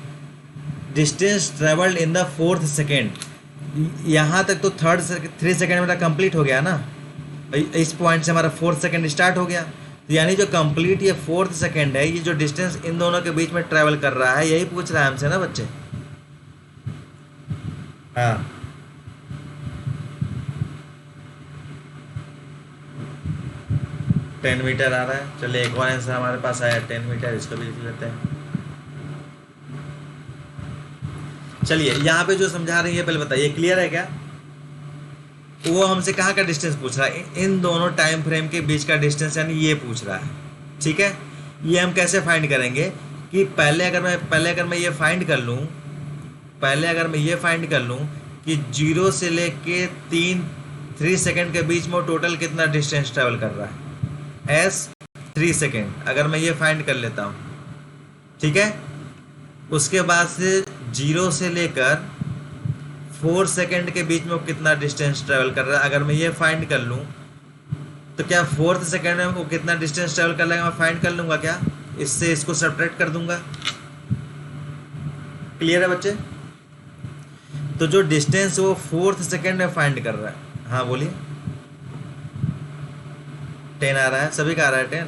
distance travelled in the 4th second, यहाँ तक तो 3 सेकेंड मेरा कंप्लीट हो गया ना, इस पॉइंट से हमारा 4th सेकेंड स्टार्ट हो गया, तो यानी जो कंप्लीट ये 4th सेकेंड है, ये जो डिस्टेंस इन दोनों के बीच में ट्रेवल कर रहा है, यही पूछ रहा है हमसे ना बच्चे। हाँ 10 मीटर आ रहा है, चलिए एक और आंसर हमारे पास आया 10 मीटर, इसको भी लिख लेते हैं। चलिए यहाँ पे जो समझा रही है पहले बताइए, क्लियर है क्या? वो हमसे कहाँ का डिस्टेंस पूछ रहा है, इन दोनों टाइम फ्रेम के बीच का डिस्टेंस, यानी ये पूछ रहा है, ठीक है। ये हम कैसे फाइंड करेंगे कि पहले अगर मैं ये फाइंड कर लूँ, कि 0 से लेके 3 सेकेंड के बीच में टोटल कितना डिस्टेंस ट्रेवल कर रहा है, एस 3 सेकेंड, अगर मैं ये फाइंड कर लेता हूँ, ठीक है। उसके बाद से 0 से लेकर 4 सेकेंड के बीच में वो कितना डिस्टेंस ट्रेवल कर रहा है, अगर मैं ये फाइंड कर लूँ, तो क्या 4th सेकेंड में वो कितना डिस्टेंस ट्रेवल कर लेगा मैं फाइंड कर लूँगा क्या, इससे इसको सब्ट्रैक्ट कर दूंगा। क्लियर है बच्चे? तो जो डिस्टेंस वो 4th सेकेंड में फाइंड कर रहा है, हाँ बोलिए। 10 आ रहा है, सभी का आ रहा है 10,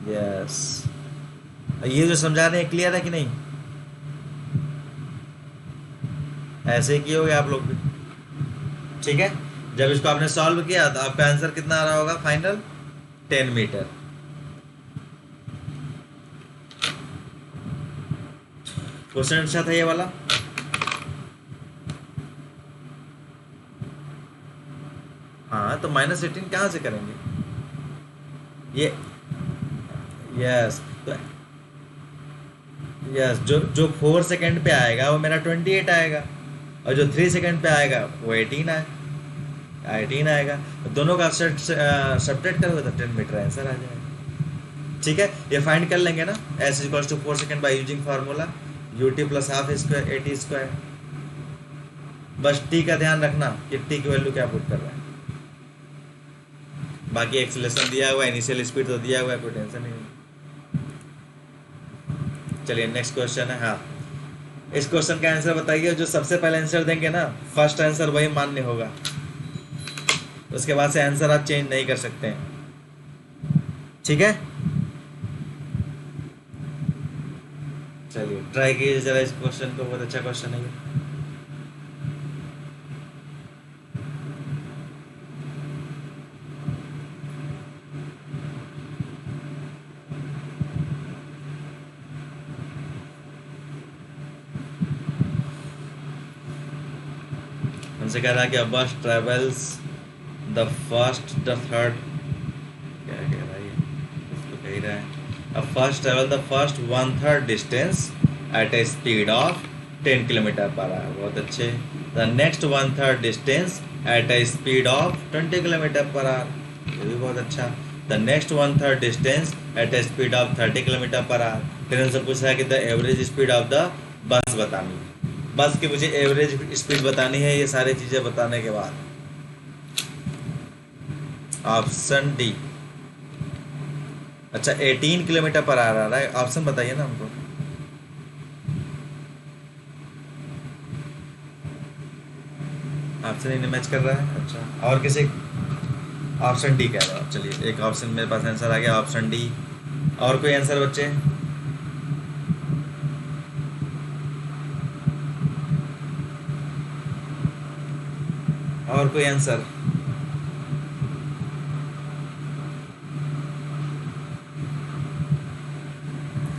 यस। ये जो समझा रहे हैं क्लियर है कि नहीं? ऐसे ही किए होगे आप लोग भी, ठीक है। जब इसको आपने सॉल्व किया तो आपका आंसर कितना आ रहा होगा फाइनल, 10 मीटर। क्वेश्चन अच्छा था ये वाला। हाँ तो -18 कहाँ से करेंगे ये, यस। तो यस, जो 4 सेकेंड पे आएगा वो मेरा 28 आएगा, और जो 3 सेकेंड पे आएगा वो 18 आएगा। दोनों का सब्ट्रैक्ट करोगे तो 10 मीटर आंसर आ जाएगा, ठीक है। ये फाइंड कर लेंगे ना, s equals to 4 second by using formula ut plus half square 80 square, बस टी का ध्यान रखना कि टी की वैल्यू क्या पुट कर रहा है। बाकी एक्सेलरेशन दिया हुआ है, इनिशियल स्पीड तो दिया हुआ है, कोई टेंशन नहीं। चलिए नेक्स्ट क्वेश्चन है। हाँ, इस क्वेश्चन का आंसर बताइए। जो सबसे पहले आंसर देंगे ना, फर्स्ट आंसर वही मान्य होगा, उसके बाद से आंसर आप चेंज नहीं कर सकते हैं। ठीक है, चलिए ट्राई कीजिए जरा इस क्वेश्चन को, बहुत अच्छा क्वेश्चन है ये। हमसे कह रहा है कि अ बस travels the first the third, क्या कह रहा है ये, कुछ तो कह ही रहा है। A first travel the first one third distance at a speed of 10 kilometre per hour, बहुत अच्छे। The next one third distance at a speed of 20 kilometre per hour, ये भी बहुत अच्छा। The next one third distance at a speed of 30 kilometre per hour. फिर उनसे पूछा है कि the average speed of the bus बतानी है। बस की मुझे एवरेज स्पीड बतानी है, ये सारी चीज़ें बताने के बाद ऑप्शन डी। अच्छा 18 किलोमीटर पर आ रहा है, ऑप्शन बताइए ना हमको। ऑप्शन ही नहीं मैच कर रहा है। अच्छा और किसी, ऑप्शन डी कह रहा है। चलिए एक ऑप्शन मेरे पास आंसर आ गया, ऑप्शन डी। और कोई आंसर बच्चे? और कोई आंसर?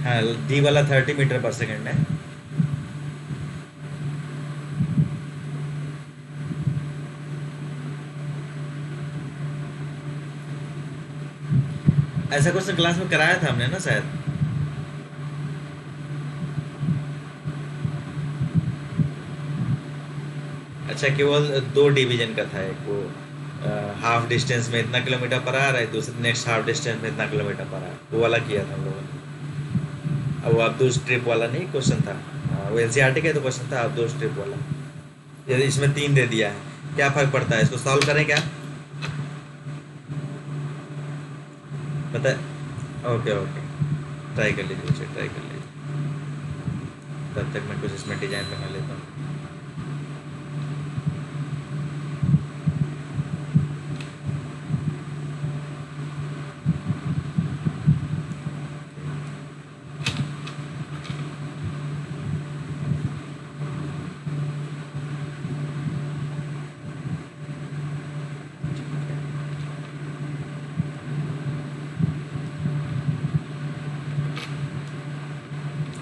हाँ, डी वाला 30 मीटर पर सेकंड है। ऐसा क्वेश्चन क्लास में कराया था हमने ना शायद। अच्छा केवल दो डिवीजन का था, एक वो हाफ डिस्टेंस में इतना किलोमीटर पर आ रहा है, दूसरे नेक्स्ट हाफ डिस्टेंस में इतना किलोमीटर पर आ रहा है, वो वाला किया था हम लोगों ने। अब वो आप दो स्ट्रिप वाला नहीं क्वेश्चन था, वो एनसीईआरटी का तो क्वेश्चन था, आप दो स्ट्रिप वाला। यदि इसमें 3 दे दिया है, क्या फर्क पड़ता है, इसको सॉल्व करें क्या? पता है, ओके ओके, ट्राई कर लीजिए उसे, ट्राई कर लीजिए। तब तक मैं कुछ इसमें डिजाइन बना लेता हूँ।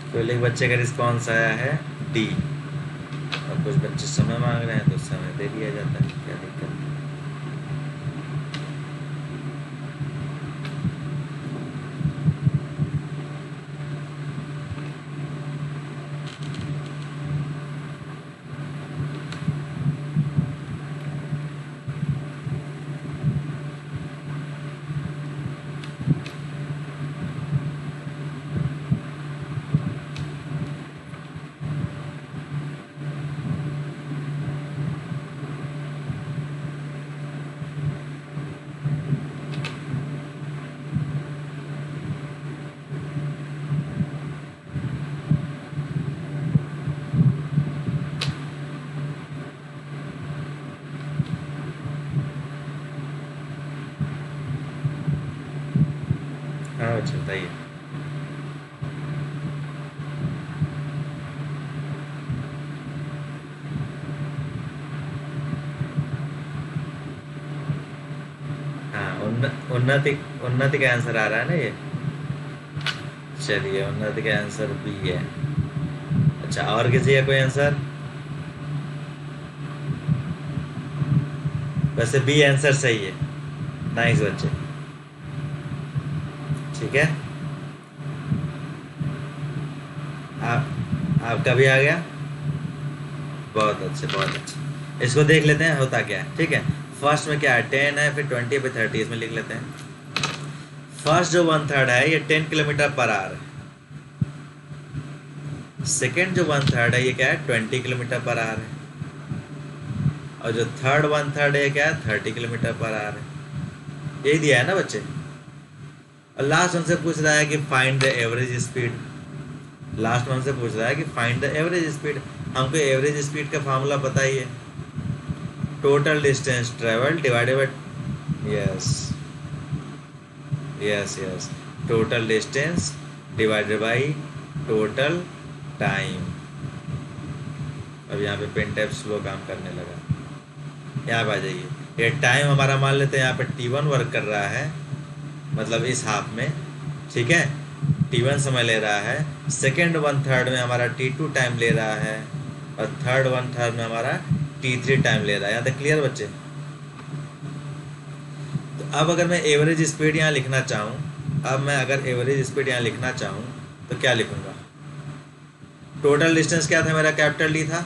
पहले एक बच्चे का रिस्पॉन्स आया है डी, और कुछ बच्चे समय मांग रहे हैं तो समय दे दिया जाता है, क्या दिक्कत है? हाँ अच्छा बताइए। हाँ उन्नति, उन्नति का आंसर आ रहा है ना ये। चलिए उन्नति का आंसर बी है। अच्छा और किसी का कोई आंसर? वैसे बी आंसर सही है, नाइस बच्चे, ठीक है। आपका भी आ गया, बहुत अच्छे बहुत अच्छे। इसको देख लेते हैं होता क्या है, ठीक है। फर्स्ट में क्या है, 10 है, फिर 20 पे 30, इसमें लिख लेते हैं। फर्स्ट जो वन थर्ड है ये 10 किलोमीटर पर आवर है। सेकेंड जो वन थर्ड है ये क्या है, 20 किलोमीटर पर आवर है। और जो थर्ड वन थर्ड है क्या है, 30 किलोमीटर पर आवर है। यही दिया है ना बच्चे। और लास्ट हमसे पूछ रहा है कि find the average speed. Last हमसे पूछ रहा है कि फाइंड द एवरेज स्पीड। हमको एवरेज स्पीड का फार्मूला पता ही है, total distance travel divided by, yes yes yes, total distance divided by total time. अब यहाँ पे पेन टैप स्लो काम करने लगा। यहाँ पे आ जाइए, ये टाइम हमारा मान लेते हैं यहाँ पे T1 वर्क कर रहा है, मतलब इस हाफ में, ठीक है, T1 समय ले रहा है। सेकेंड वन थर्ड में हमारा T2 टाइम ले रहा है, और थर्ड वन थर्ड में हमारा T3 टाइम ले रहा है। यहाँ तक क्लियर बच्चे? तो अब अगर मैं एवरेज स्पीड यहाँ लिखना चाहूँ, अब मैं अगर एवरेज स्पीड यहाँ लिखना चाहूँ तो क्या लिखूँगा? टोटल डिस्टेंस क्या था मेरा? कैपिटल डी था,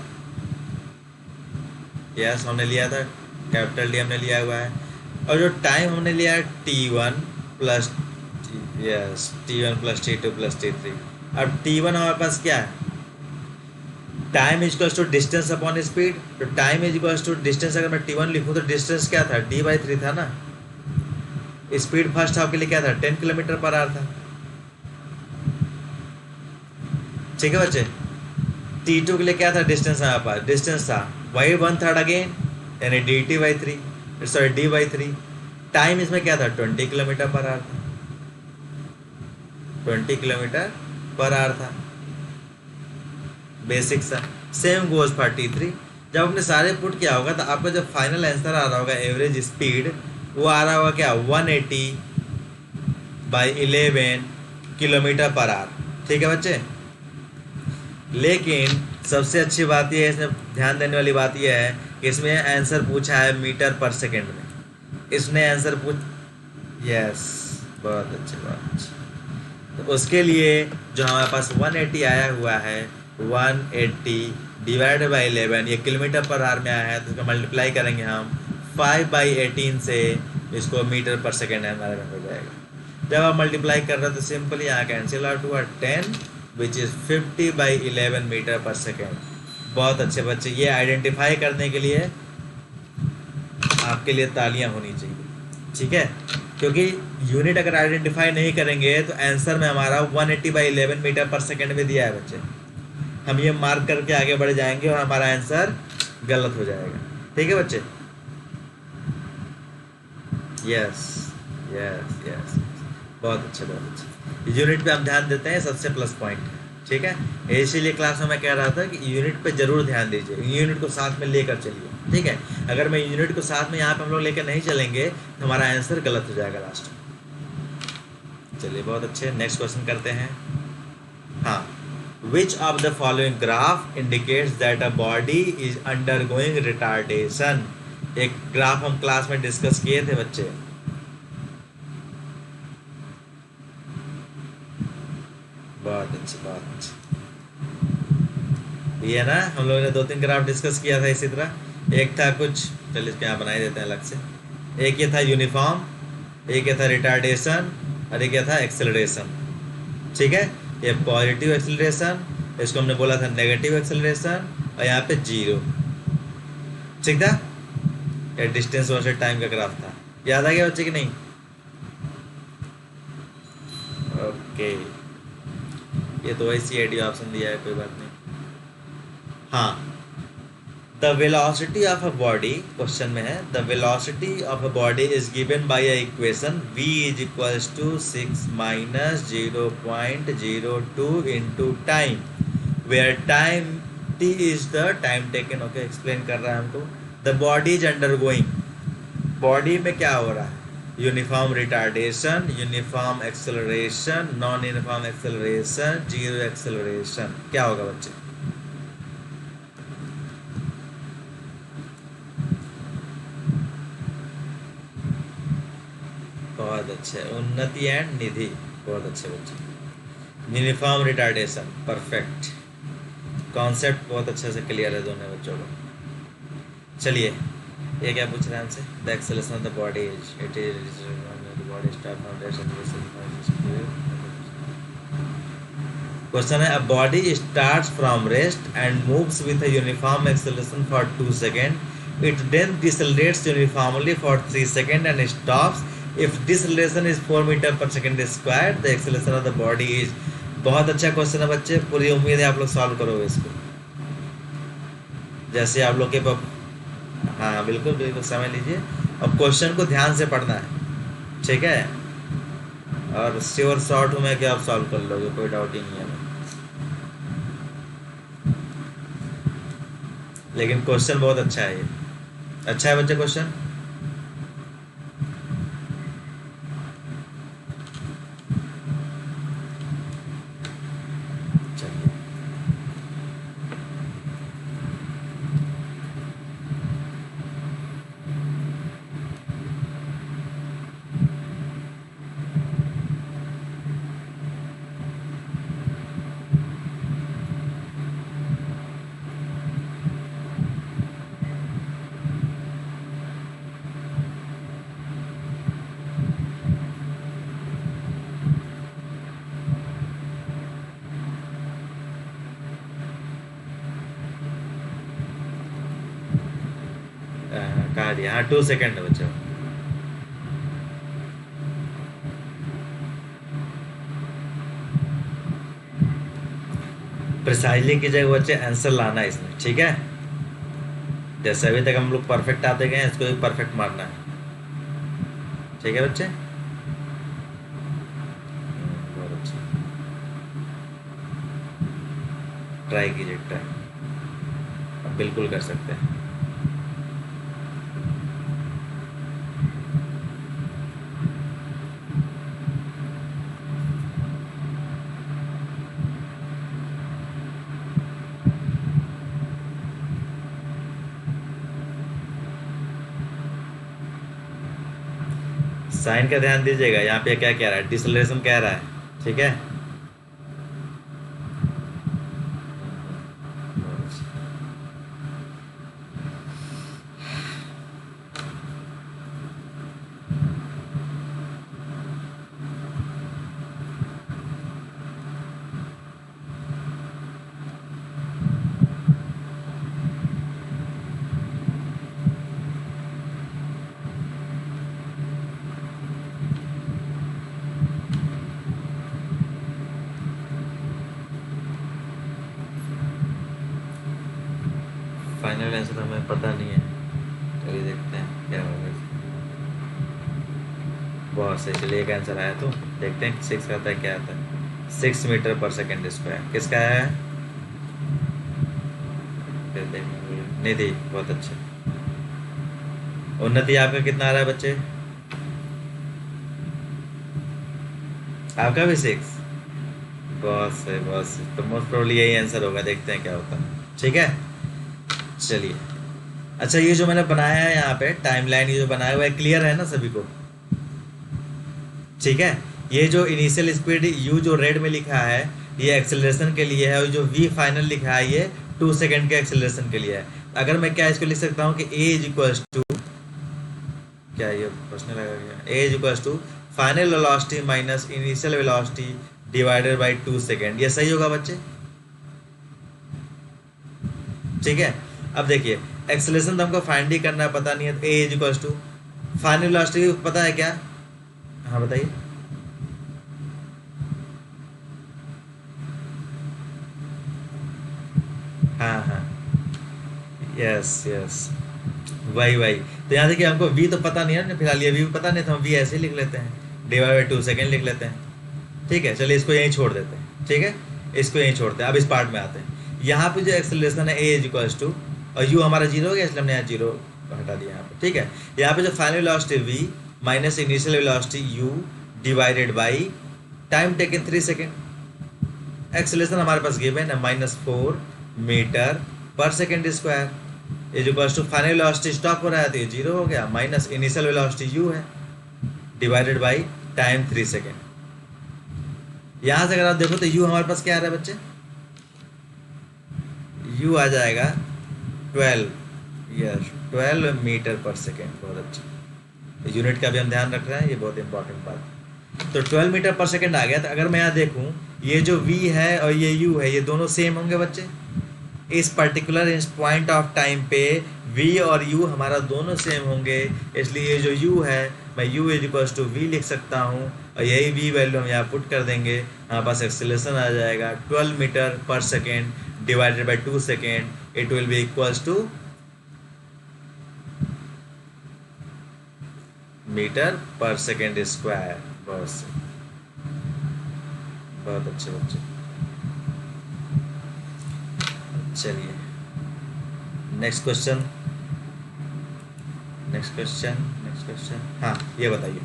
यस हमने लिया था, कैपिटल डी हमने लिया हुआ है। और जो टाइम हमने लिया है T1 plus, yes T1 plus T2 plus T3। अब T1 हमारे पास क्या है? Time is equals to distance upon speed. तो time is equals to distance, अगर मैं T1 लिखूँ तो डिस्टेंस क्या था? D/3 था ना। स्पीड फर्स्ट हाफ के लिए क्या था? 10 किलोमीटर पर आवर था, ठीक है बच्चे। T2 के लिए क्या था? डिस्टेंस हमारे पास, डिस्टेंस था वही वन थर्ड अगेन, यानी D/3, सॉरी D/3। टाइम इसमें क्या था? 20 किलोमीटर पर आवर था, 20 किलोमीटर पर आवर था, बेसिक सा। Same goes for T3। जब आपने सारे पुट किया होगा तो आपका जो फाइनल आंसर आ रहा होगा एवरेज स्पीड, वो आ रहा होगा क्या? 180/11 किलोमीटर पर आवर, ठीक है बच्चे। लेकिन सबसे अच्छी बात यह है, इसमें ध्यान देने वाली बात यह है कि इसमें आंसर पूछा है मीटर पर सेकेंड में। इसने आंसर यस, बहुत अच्छे बहुत अच्छे। तो उसके लिए जो हमारे पास 180 आया हुआ है, 180 डिवाइडेड बाई 11, ये किलोमीटर पर आवर में आया है, तो इसका मल्टीप्लाई करेंगे हम 5/18 से, इसको मीटर पर सेकेंड हमारे में हो जाएगा। जब आप मल्टीप्लाई कर रहे हो तो सिंपली यहाँ कैंसिल आउट हुआ 10 which is 50/11 metre per second. बहुत अच्छे बच्चे, ये आइडेंटिफाई करने के लिए आपके लिए तालियां होनी चाहिए, ठीक है। क्योंकि यूनिट अगर आइडेंटिफाई नहीं करेंगे तो आंसर में हमारा 180/11 मीटर पर सेकेंड में दिया है बच्चे। हम ये मार्क करके आगे बढ़ जाएंगे और हमारा आंसर गलत हो जाएगा, ठीक है बच्चे। यस यस यस, बहुत अच्छे बहुत अच्छे। यूनिट पे हम ध्यान देते हैं, सबसे प्लस पॉइंट, ठीक है। इसीलिए क्लास में मैं कह रहा था कि यूनिट पे जरूर ध्यान दीजिए, यूनिट को साथ में लेकर चलिए, ठीक है। अगर मैं यूनिट को साथ में यहाँ पे हम लोग लेकर नहीं चलेंगे तो हमारा आंसर गलत हो जाएगा लास्ट में। चलिए बहुत अच्छे, नेक्स्ट क्वेश्चन करते हैं। हाँ, which of the following graph indicates that a body is undergoing retardation. एक ग्राफ हम क्लास में डिस्कस किए थे बच्चे, बहुत अच्छे बहुत अच्छे। ये ना हम लोगों ने 2-3 ग्राफ डिस्कस किया था इसी तरह। एक था कुछ, चलिए इसको यहाँ बना ही देते हैं अलग से। एक ये था यूनिफॉर्म, एक ये था रिटार्डेशन, और एक ये था एक्सेलरेशन, ठीक है। ये पॉजिटिव एक्सेलरेशन, इसको हमने बोला था नेगेटिव एक्सेलरेशन, और यहाँ पे 0, ठीक था। ये डिस्टेंस वर्सेस टाइम का ग्राफ था, याद आ गया बच्चे कि नहीं? ओके, ये तो वैसी एडी ऑप्शन दिया है, कोई बात नहीं। हाँ, the velocity of a body, question में है the velocity of a body is given by a equation v is equals to 6 minus 0.02 into time, where time t is the time taken. Okay, explain कर रहा है हमको। The body is undergoing, body में क्या हो रहा है? Uniform retardation, uniform acceleration, non uniform acceleration, zero acceleration. क्या होगा बच्चे? बहुत अच्छे, उन्नति एंड निधि, बहुत अच्छे बच्चे। यूनिफॉर्म रिटार्डेशन, परफेक्ट, कॉन्सेप्ट बहुत अच्छे से क्लियर है दोनों बच्चों को। चलिए, ये क्या पूछ रहे हैं हमसे? The acceleration of the body is it is the body start foundation. Question है, a body starts from rest and moves with a uniform acceleration for 2 second It then decelerates uniformly for 3 seconds and stops. If deceleration is 4 meter per second squared, the acceleration of the body is. बहुत अच्छा question है बच्चे, पूरी उम्मीद है आप लोग solve करोगे इसको। जैसे आप लोग के हाँ बिल्कुल बिल्कुल समझ लीजिए, अब क्वेश्चन को ध्यान से पढ़ना है, ठीक है, और श्योर शॉर्ट हूँ मैं कि आप सॉल्व कर लोगे, कोई डाउट ही नहीं है। लेकिन क्वेश्चन बहुत अच्छा है, ये अच्छा है बच्चे क्वेश्चन। कहा दिया, हाँ 2 सेकेंड है बच्चों। प्रिसाइजली कीजिएगा बच्चे, आंसर लाना है इसमें, ठीक है। जैसे अभी तक हम लोग परफेक्ट आते गए, इसको भी परफेक्ट मारना है, ठीक है बच्चे। बहुत अच्छा, ट्राई कीजिए, ट्राई अब बिल्कुल कर सकते हैं। साइन का ध्यान दीजिएगा, यहाँ पे क्या कह रहा है, डिसलेशन कह रहा है, ठीक है। फाइनल आंसर हमें पता नहीं है, अभी देखते हैं क्या होगा। बहुत सही, चलिए एक आंसर आया, तो देखते हैं 6 आता है, क्या आता है, 6 मीटर पर सेकेंड स्क्वायर। किसका है, निधि, बहुत अच्छे। उन्नति आपका कितना आ रहा है बच्चे, आपका भी 6, बहुत सही बहुत सही, तो मोस्ट प्रोबेबली यही आंसर होगा, देखते हैं क्या होता है, ठीक है। चलिए अच्छा, ये जो मैंने बनाया है यहाँ पे टाइमलाइन, ये जो बनाया हुआ है, क्लियर है ना सभी को, ठीक है। ये जो इनिशियल स्पीड u जो रेड में लिखा है, ये एक्सेलरेशन के लिए है, और जो v फाइनल लिखा है, ये 2 सेकेंड के एक्सेलरेशन के लिए है। अगर मैं क्या इसको लिख सकता हूँ कि a इज इक्वल्स टू, क्या ये प्रश्न लगा गया, a is equals to final velocity minus initial velocity divided by 2 second. ये सही होगा बच्चे, ठीक है। अब देखिए एक्सेलरेशन तो हमको फाइंड ही करना है, पता नहीं है, तो a is equals to final velocity पता है क्या, हाँ बताइए, हाँ हाँ यस यस, वही वही। तो यहाँ देखिए हमको v तो पता नहीं है ना, फिलहाल ये v पता नहीं, तो हम v ऐसे ही लिख लेते हैं, डिवाइड बाई 2 सेकेंड लिख लेते हैं, ठीक है। चलिए इसको यहीं छोड़ देते हैं, ठीक है, इसको यहीं छोड़ते हैं। अब इस पार्ट में आते हैं, यहाँ पे जो एक्सेलरेशन है a इज इक्वल्स टू, और u हमारा 0 हो गया, इसलिए हमने यहाँ 0 हटा दिया यहाँ पे, ठीक है। यहाँ पे जो final velocity v minus initial velocity u divided by time taken 3 second. Acceleration हमारे पास गिवन है -4 metre per second square is equals to final velocity stop हो रहा है, तो ये 0 हो गया, माइनस इनिशियल वेलोसिटी u है डिवाइडेड बाई टाइम 3 सेकेंड। यहाँ से अगर आप देखो तो u हमारे पास क्या आ रहा है बच्चे, u आ जाएगा 12 मीटर पर सेकेंड। बहुत अच्छा, यूनिट का भी हम ध्यान रख रहे हैं, ये बहुत इंपॉर्टेंट बात है। तो 12 मीटर पर सेकेंड आ गया। तो अगर मैं यहाँ देखूँ, ये जो v है और ये u है, ये दोनों सेम होंगे बच्चे, इस पर्टिकुलर इस पॉइंट ऑफ टाइम पे v और u हमारा दोनों सेम होंगे, इसलिए ये जो u है मैं u is equals to v लिख सकता हूँ और यही v वैल्यू हम यहाँ पुट कर देंगे, हमारे पास एक्सेलरेशन आ जाएगा 12 metre per second divided by 2 second, it will be equals to metre per second square. बहुत अच्छे बच्चे। चलिए नेक्स्ट क्वेश्चन, हाँ ये बताइए।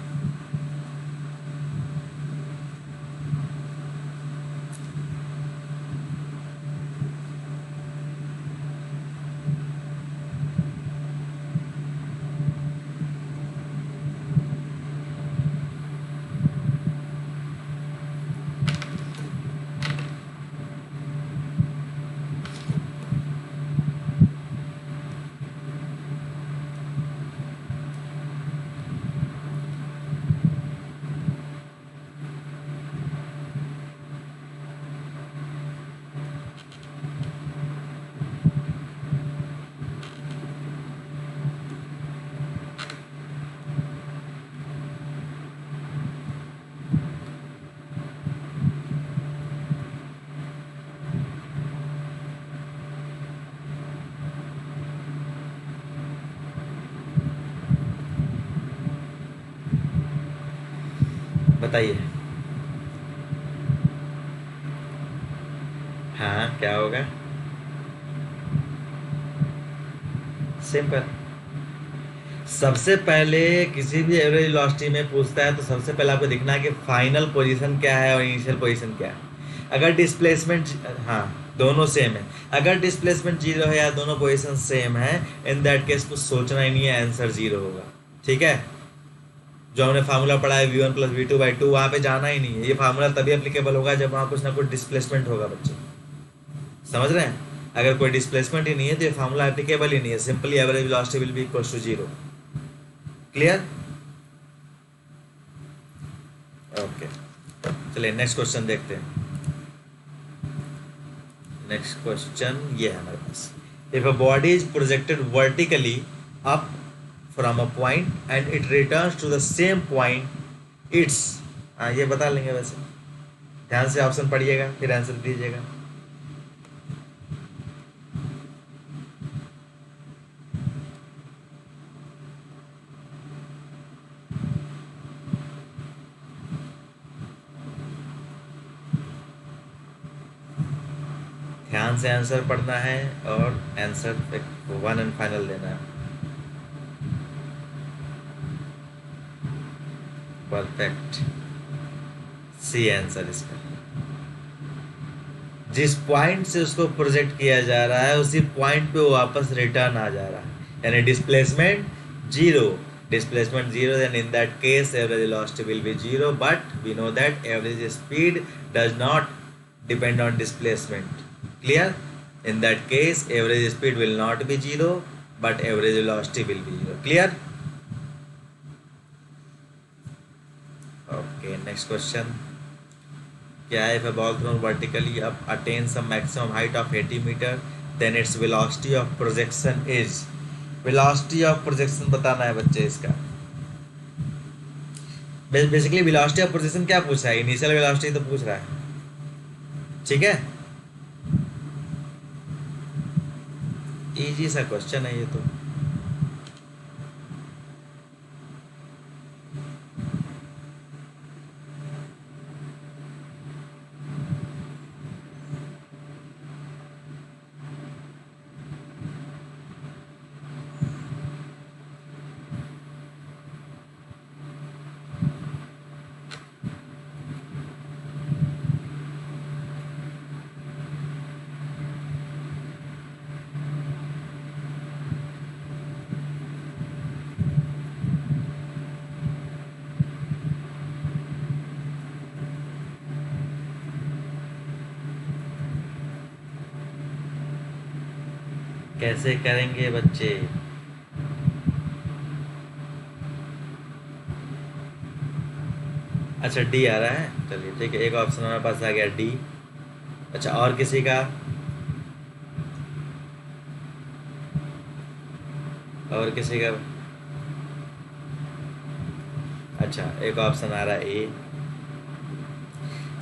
बताइए। हाँ क्या होगा? सिंपल। सबसे पहले किसी भी एवरेज वेलोसिटी में पूछता है तो सबसे पहले आपको दिखना है कि फाइनल पोजीशन क्या है और इनिशियल पोजीशन क्या है। अगर डिस्प्लेसमेंट, हाँ दोनों सेम है, अगर डिस्प्लेसमेंट जीरो है या दोनों पोजीशन सेम है, इन दैट केस कुछ सोचना ही नहीं है, आंसर जीरो होगा। ठीक है, जो हमने फार्मूला पढ़ा है v1 प्लस v2/2, वहाँ पे जाना ही नहीं है। ये फार्मूला तभी एप्लीकेबल होगा जब वहाँ कुछ ना कुछ डिस्प्लेसमेंट होगा बच्चे, समझ रहे हैं? अगर कोई डिस्प्लेसमेंट ही नहीं है तो ये फार्मूला एप्लीकेबल ही नहीं है। Simply average velocity will be equal to zero. Clear? Okay, चलिए नेक्स्ट क्वेश्चन देखते हैं। नेक्स्ट क्वेश्चन ये है हमारे पास, if a body is projected vertically up from a point and it returns to the same point it's, हाँ ये बता लेंगे, वैसे ध्यान से ऑप्शन पढ़िएगा फिर आंसर दीजिएगा। ध्यान से आंसर पढ़ना है और आंसर वन एंड फाइनल देना है। परफेक्ट, सी आंसर इसका। जिस पॉइंट से उसको प्रोजेक्ट किया जा रहा है उसी पॉइंट पे वो वापस रिटर्न आ जा रहा है, यानी displacement zero. Displacement zero, then in that case average velocity will be zero, but we know that average speed does not depend on displacement. Clear? In that case average speed will not be zero, but average velocity will be zero. Clear? Okay, next question. क्या है? If a ball thrown vertically up attains some maximum height of 80 meter, then its velocity of projection is, velocity of projection बताना है बच्चे इसका। Basically velocity of projection क्या पूछ रहा है? इनिशियल वेलोसिटी तो पूछ रहा है। ठीक है, इजी सा क्वेश्चन है ये तो। कैसे करेंगे बच्चे? अच्छा डी आ रहा है, चलिए ठीक है, एक ऑप्शन हमारे पास आ गया डी। अच्छा और किसी का? और किसी का? अच्छा, एक ऑप्शन आ रहा है ए।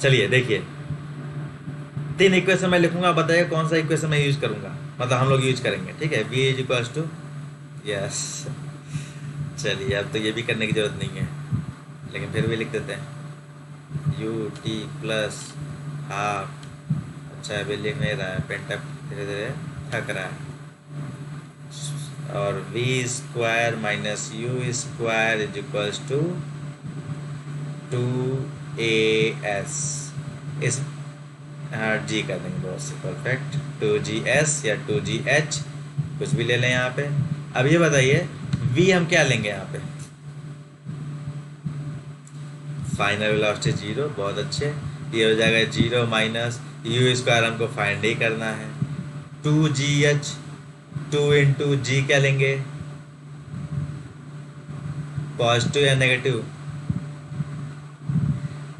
चलिए देखिए, 3 इक्वेशन मैं लिखूंगा, बताइए कौन सा इक्वेशन मैं यूज करूंगा, मतलब हम लोग यूज करेंगे। ठीक है, v is equals to, yes, चलिए अब तो ये भी करने की जरूरत नहीं है, लेकिन फिर भी लिख देते हैं यू टी प्लस हाफ। अच्छा अभी लिख नहीं रहा है, पेंटअप धीरे धीरे थक रहा है। और v square minus u square is equals to 2as। इस हाँ जी कर देंगे, बहुत से परफेक्ट, 2gs या 2gh कुछ भी ले लें यहाँ पे। अब ये बताइए v हम क्या लेंगे यहाँ पे? फाइनल वेलोसिटी 0, बहुत अच्छे। ये हो जाएगा 0 माइनस यू स्क्वायर, हमको फाइंड ही करना है। 2gh, 2 इंटू जी क्या लेंगे, पॉजिटिव या नेगेटिव?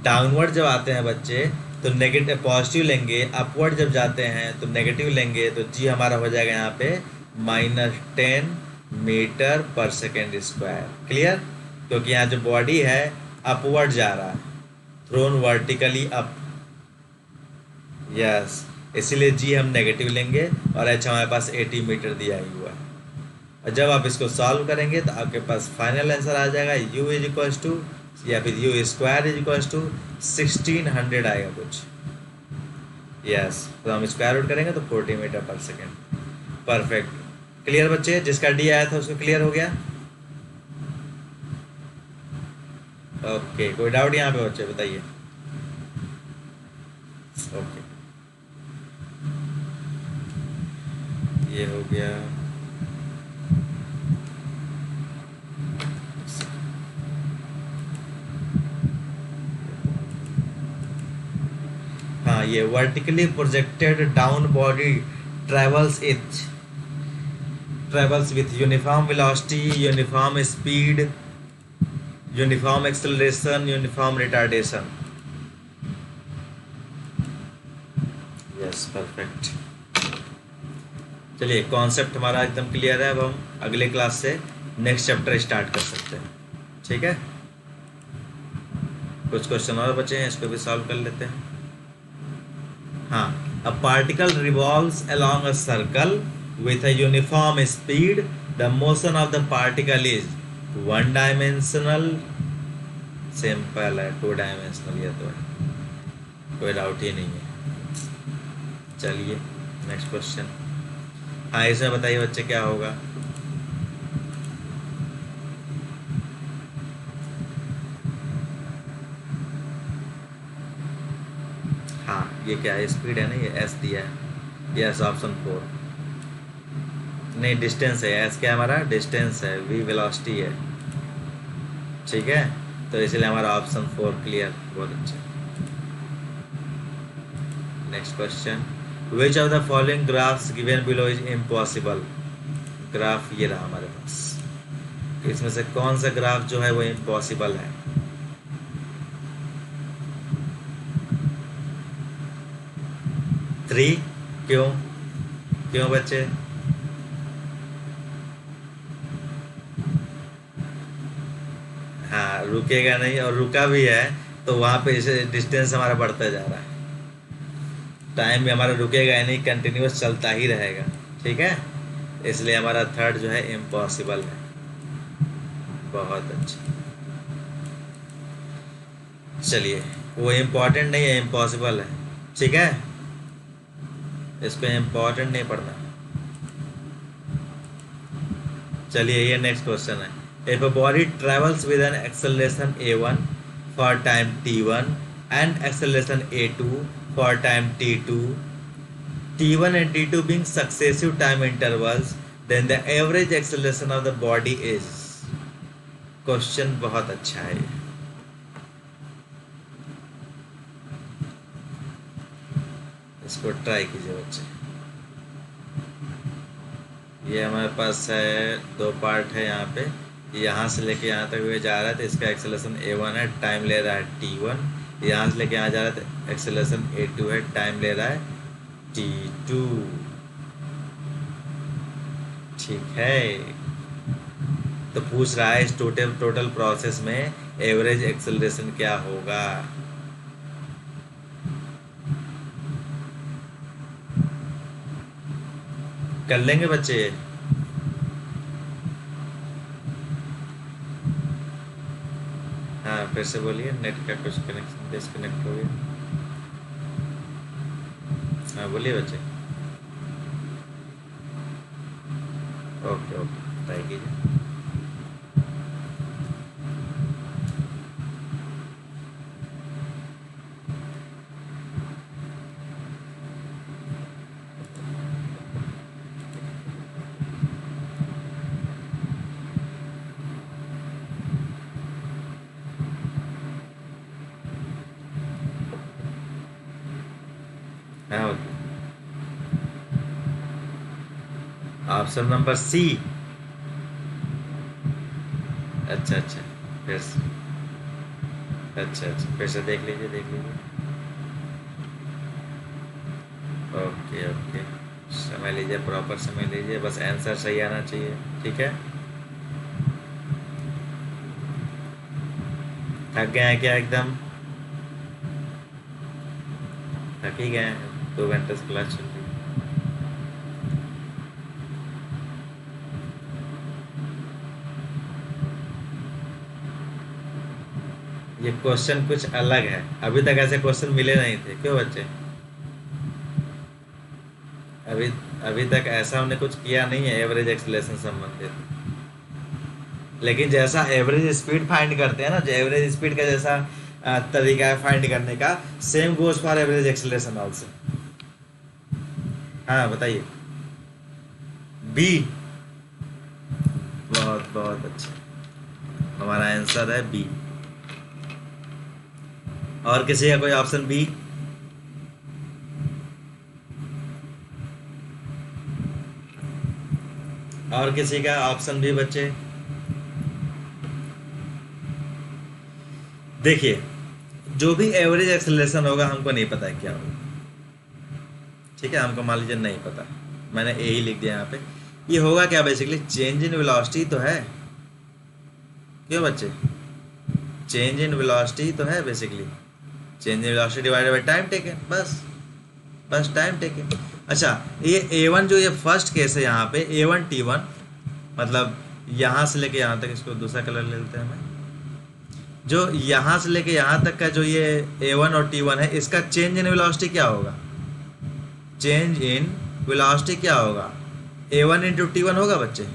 डाउनवर्ड जब आते हैं बच्चे तो नेगेटिव पॉजिटिव लेंगे, अपवर्ड जब जाते हैं तो नेगेटिव लेंगे, तो जी हमारा हो जाएगा यहाँ पे -10 metre per second square. Clear? क्योंकि यहाँ जो बॉडी है अपवर्ड जा रहा है, थ्रोन वर्टिकली अप, यस, इसीलिए जी हम नेगेटिव लेंगे और एच हमारे पास 80 मीटर दिया ही हुआ है। और जब आप इसको सॉल्व करेंगे तो आपके पास फाइनल आंसर आ जाएगा u इज इक्वल्स टू, या फिर u square is equals to 1600 आएगा कुछ, यस। तो हम स्क्वायर रूट करेंगे तो 40 meter per second. Perfect, clear बच्चे? जिसका डी आया था उसको क्लियर हो गया? ओके, कोई डाउट यहाँ पे बच्चे बताइए? ओके, ये हो गया। हाँ, ये vertically projected down body travels with uniform velocity, uniform speed, uniform acceleration, uniform retardation. Yes, perfect. चलिए, कॉन्सेप्ट हमारा एकदम क्लियर है। अब हम अगले क्लास से नेक्स्ट चैप्टर स्टार्ट कर सकते हैं। ठीक है, कुछ क्वेश्चन और बचे हैं, इसको भी सॉल्व कर लेते हैं। हाँ, a particle revolves along a circle with a uniform speed. The motion of the particle is one dimensional, simple है, 2 डायमेंशनल, ये तो है, कोई डाउट ही नहीं है। चलिए नेक्स्ट क्वेश्चन। हाँ, इसमें बताइए बच्चे क्या होगा? हाँ, ये क्या है? स्पीड है ना, ये एस दिया है। यस, ऑप्शन 4 नहीं, डिस्टेंस है। एस क्या है हमारा? डिस्टेंस है। वी वेलोसिटी है। ठीक है, तो इसलिए हमारा ऑप्शन 4 क्लियर। बहुत अच्छा। Next question, which of the following graphs given below is impossible? Graph ये रहा हमारे पास, इसमें से कौन सा ग्राफ जो है वो इम्पॉसिबल है? थ्री। क्यों? क्यों बच्चे? हाँ, रुकेगा नहीं, और रुका भी है तो वहां पे डिस्टेंस हमारा बढ़ता जा रहा है, टाइम भी हमारा रुकेगा नहीं, कंटिन्यूस चलता ही रहेगा। ठीक है, इसलिए हमारा थर्ड जो है इम्पॉसिबल है। बहुत अच्छा। चलिए, वो इम्पोर्टेंट नहीं है, इम्पॉसिबल है। ठीक है, इसको इम्पोर्टेंट नहीं पढ़ना। चलिए, ये नेक्स्ट क्वेश्चन है। If a body travels with an acceleration a1 for time t1 and acceleration a2 for time t2, t1 and t2 being successive time intervals, then the average acceleration of the body is। Question बहुत अच्छा है ये। इसको try कीजिए बच्चे। ये हमारे पास है, 2 पार्ट है यहाँ पे, यहाँ से लेके यहाँ तक हुए जा रहा है तो इसका एक्सेलरेशन a1 है, टाइम ले रहा है t1। यहाँ से लेके यहाँ जा रहा है तो एक्सेलरेशन a2 है, टाइम ले रहा है t2। ठीक है, तो पूछ रहा है इस टोटल टोटल प्रोसेस में एवरेज एक्सेलरेशन क्या होगा। कर लेंगे बच्चे। हाँ फिर से बोलिए, नेट का कुछ कनेक्शन डिस्कनेक्ट हो गया। हाँ बोलिए बच्चे। ओके ओके ट्राई कीजिए। हाँ ऑप्शन नंबर सी। अच्छा अच्छा फिर से, अच्छा अच्छा फिर से देख लीजिए देख लीजिए। ओके ओके समय लीजिए, प्रॉपर समय लीजिए, बस आंसर सही आना चाहिए। ठीक है। थक गए हैं क्या एकदम? थक ही गए हैं, 2 घंटे से क्लास चल रही है। ये क्वेश्चन कुछ अलग है, अभी तक ऐसे क्वेश्चन मिले नहीं थे, क्यों बच्चे? अभी अभी तक ऐसा हमने कुछ किया नहीं है एवरेज एक्सेलरेशन संबंधित। लेकिन जैसा एवरेज स्पीड फाइंड करते हैं ना, जो एवरेज स्पीड का जैसा तरीका है फाइंड करने का, same goes for average acceleration also. हाँ बताइए। बी। बहुत बहुत अच्छा, हमारा आंसर है बी। और किसी का कोई ऑप्शन बी? और किसी का ऑप्शन बी बच्चे? देखिए, जो भी एवरेज एक्सेलरेशन होगा हमको नहीं पता है क्या होगा। ठीक है, हमको मान लीजिए नहीं पता, मैंने ए ही लिख दिया यहाँ पे। ये होगा क्या बेसिकली? चेंज इन वेलोसिटी तो है, क्यों बच्चे? चेंज इन वेलोसिटी तो है basically. Change in velocity divided by time taken, बस बस टाइम टेकन। अच्छा, ये A1 जो ये फर्स्ट केस है यहाँ पे A1 T1, मतलब यहाँ से लेके यहाँ तक, इसको दूसरा कलर ले लेते हैं हमें। जो यहाँ से लेके यहाँ तक का जो ये A1 और T1 है, इसका चेंज इन वेलोसिटी क्या होगा? चेंज इन वेलोसिटी क्या होगा? A1 × T1 होगा बच्चे,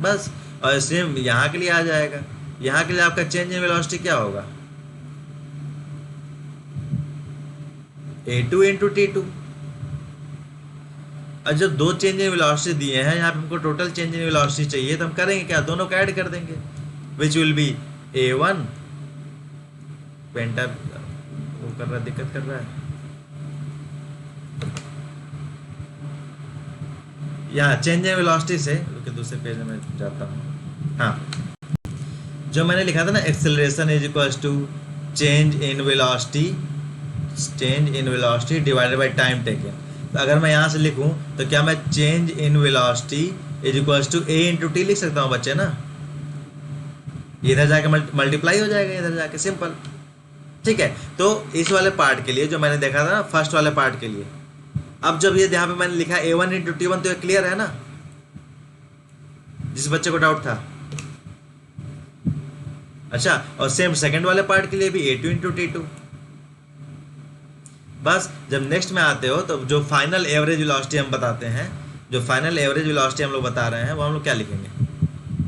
बस। और सेम यहाँ के लिए आ जाएगा, यहाँ के लिए आपका चेंज इन वेलोसिटी क्या होगा? A2 × T2। और जब दो चेंज इन वेलोसिटी दिए हैं, यहाँ पे हमको टोटल चेंज इन वेलोसिटी चाहिए, तो हम करेंगे क्या? दोनों को ऐड कर देंगे, विच विल बी A1 पेंटा। वो कर रहा है, दिक्कत कर रहा है। यहाँ चेंज इन वेलोसिटी से दूसरे पेज में मैं जाता हूँ। हाँ, जो मैंने लिखा था ना, acceleration is equals to change in velocity, change in velocity divided by time taken. तो अगर मैं यहाँ से लिखूँ तो क्या मैं change in velocity is equals to A × T लिख सकता हूँ बच्चे ना? इधर जाके मल्टीप्लाई हो जाएगा, इधर जाके सिंपल। ठीक है, तो इस वाले पार्ट के लिए जो मैंने देखा था ना, फर्स्ट वाले पार्ट के लिए, अब जब ये यहाँ पे मैंने लिखा A1 × T1, तो ये क्लियर है ना, जिस बच्चे को डाउट था? अच्छा, और सेम सेकंड वाले पार्ट के लिए भी A2 × T2। बस जब नेक्स्ट में आते हो तो जो फाइनल एवरेज वेलोसिटी हम बताते हैं, जो फाइनल एवरेज वेलोसिटी हम लोग बता रहे हैं, वो हम लोग क्या लिखेंगे?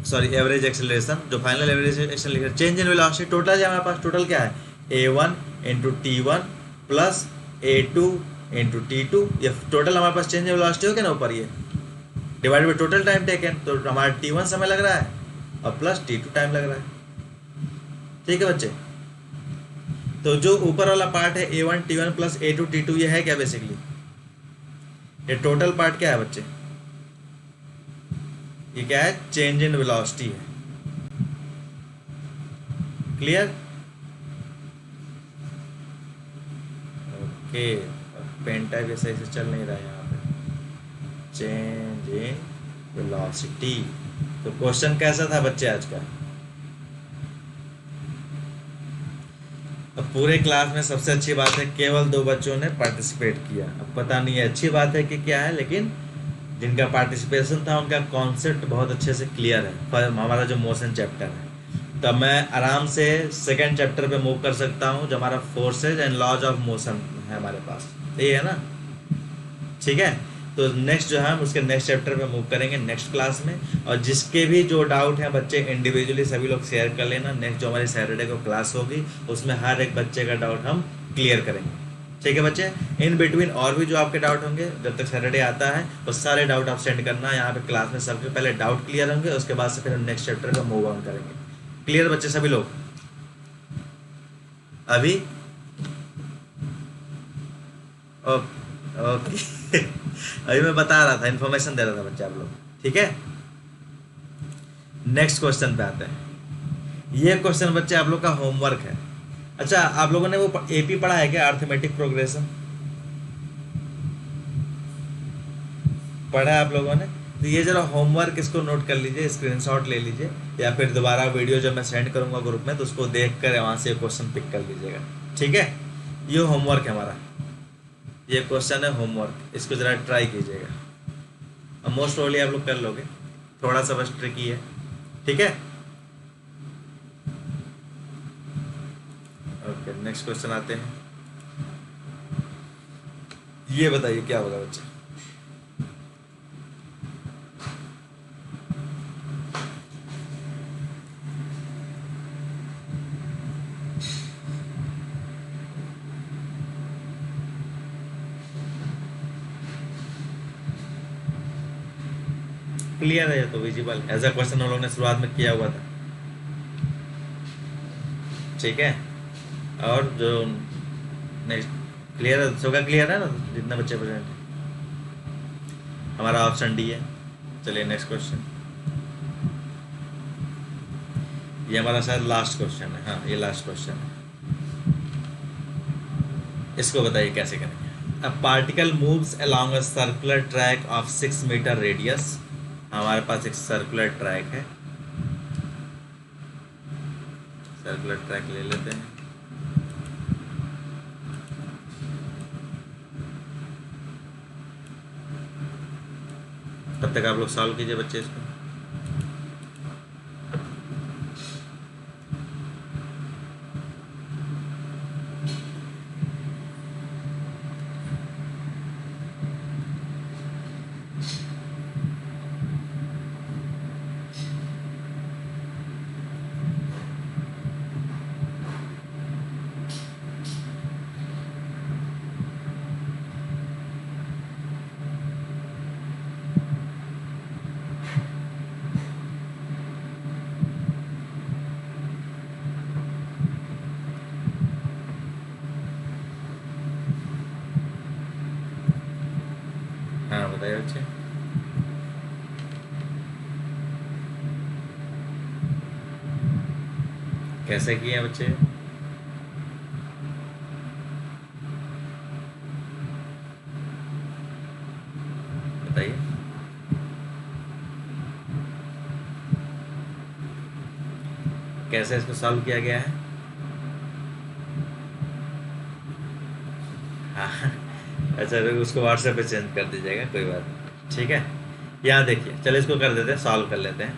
सॉरी, एवरेज एक्सेलरेशन, जो फाइनल एवरेज एक्सेलरेशन लिख रहे हैं, चेंज इन वेलोसिटी टोटल है हमारे पास। टोटल क्या है? A1 × T1 plus A2 × T2। ये टोटल हमारे पास चेंज इन वेलोसिटी हो गया ना ऊपर, ये divide by total time taken, तो हमारा T1 समय लग रहा है और प्लस T2 टाइम लग रहा है। ठीक है बच्चे, तो जो ऊपर वाला पार्ट है A1 T1 plus A2 T2, ये है क्या बेसिकली? ये टोटल पार्ट क्या है बच्चे? ये क्या है? चेंज इन वेलोसिटी है। क्लियर? ओके, पेन टाइप सही से चल नहीं रहा है यहाँ पे। Change in velocity. तो क्वेश्चन कैसा था बच्चे आज का? अब पूरे क्लास में सबसे अच्छी बात है केवल 2 बच्चों ने पार्टिसिपेट किया। अब पता नहीं है अच्छी बात है कि क्या है, लेकिन जिनका पार्टिसिपेशन था उनका कॉन्सेप्ट बहुत अच्छे से क्लियर है हमारा जो मोशन चैप्टर है। तब मैं आराम से सेकेंड चैप्टर पे मूव कर सकता हूँ, जो हमारा forces and laws of motion है हमारे पास, ये है ना? ठीक है, तो नेक्स्ट जो है हम उसके नेक्स्ट चैप्टर पे मूव करेंगे नेक्स्ट क्लास में। और जिसके भी जो डाउट है बच्चे इंडिविजुअली सभी लोग शेयर कर लेना। नेक्स्ट जो हमारी सैटरडे को क्लास होगी उसमें हर एक बच्चे का डाउट हम क्लियर करेंगे। ठीक है बच्चे, इन बिटवीन और भी जो आपके डाउट होंगे जब तक सैटरडे आता है वो सारे डाउट आप सेंड करना यहाँ पे क्लास में। सबके पहले डाउट क्लियर होंगे, उसके बाद से फिर हम नेक्स्ट चैप्टर का मूव ऑन करेंगे। क्लियर बच्चे सभी लोग? अभी ओके अभी मैं बता रहा था, इन्फॉर्मेशन दे रहा था बच्चे आप लोग। ठीक है, नेक्स्ट क्वेश्चन पे आते हैं। ये क्वेश्चन बच्चे आप लोग का होमवर्क है। अच्छा, आप लोगों ने वो एपी पढ़ा है क्या, अर्थमेटिक प्रोग्रेशन? पढ़ा है आप लोगों ने? तो ये जरा होमवर्क इसको नोट कर लीजिए, स्क्रीनशॉट ले लीजिए, या फिर दोबारा वीडियो जब मैं सेंड करूंगा ग्रुप में तो उसको देख कर वहाँ से क्वेश्चन पिक कर लीजिएगा। ठीक है, ये होमवर्क है हमारा, ये क्वेश्चन है होमवर्क, इसको ज़रा ट्राई कीजिएगा। अब मोस्ट प्रोबेबली आप लोग कर लोगे, थोड़ा सा बस ट्रिकी है। ठीक है, ओके नेक्स्ट क्वेश्चन आते हैं। ये बताइए क्या होगा बच्चे? क्लियर है ये तो, विजिबल एज अ क्वेश्चन हम लोगों ने शुरुआत में किया हुआ था। ठीक है, और जो नेक्स्ट क्लियर है सबका, क्लियर है ना जितने बच्चे प्रेजेंट हैं? हमारा ऑप्शन डी है। चलिए नेक्स्ट क्वेश्चन, ये हमारा शायद लास्ट क्वेश्चन है। हाँ ये लास्ट क्वेश्चन है, इसको बताइए कैसे करेंगे। A particle moves along a circular track of 6 metre radius. हमारे पास एक सर्कुलर ट्रैक है, सर्कुलर ट्रैक ले लेते हैं। तब तक आप लोग सॉल्व कीजिए बच्चे इसको। हाँ बताइए बच्चे। कैसे किए हैं बच्चे? बताइए। कैसे इसको सॉल्व किया गया है? हाँ अच्छा, तो उसको व्हाट्सएप पे चेंज कर दीजिएगा, कोई बात नहीं। ठीक है, यहाँ देखिए, चलो इसको कर देते हैं, सॉल्व कर लेते हैं।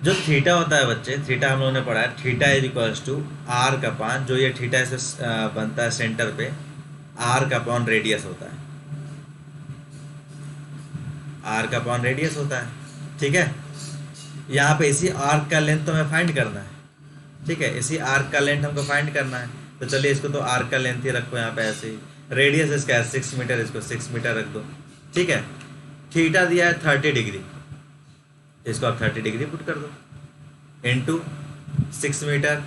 जो थीटा होता है बच्चे, थीटा हम लोगों ने पढ़ा है, थीटा इज इक्वल्स टू आर का पान, जो ये थीटा से बनता है सेंटर पे, आर का पान रेडियस होता है, आर का पान रेडियस होता है। ठीक है, यहाँ पे इसी आर्क का लेंथ तो हमें फाइंड करना है। ठीक है, इसी आर्क का लेंथ हमको फाइंड करना है, तो चलिए इसको तो आर्क का लेंथ ही रखो यहाँ पे ऐसे ही। रेडियस इसका है 6 मीटर, इसको 6 मीटर रख दो। ठीक है, थीटा दिया है 30 डिग्री, इसको आप 30 डिग्री पुट कर दो, into 6 metre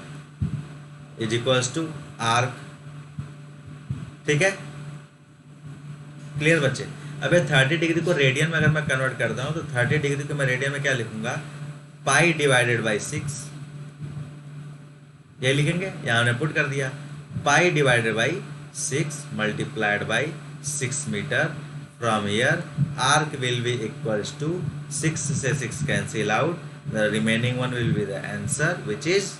is equals to arc. ठीक है, क्लियर बच्चे? अब 30 डिग्री को रेडियन में अगर मैं कन्वर्ट करता हूँ तो 30 डिग्री को मैं रेडियन में क्या लिखूंगा, पाई डिवाइडेड बाई 6, ये लिखेंगे। यहाँ हमने पुट कर दिया, pi divided by 6 multiplied by 6 metre from here arc will be equals to 6 से 6 cancel out, the remaining one will be the answer which is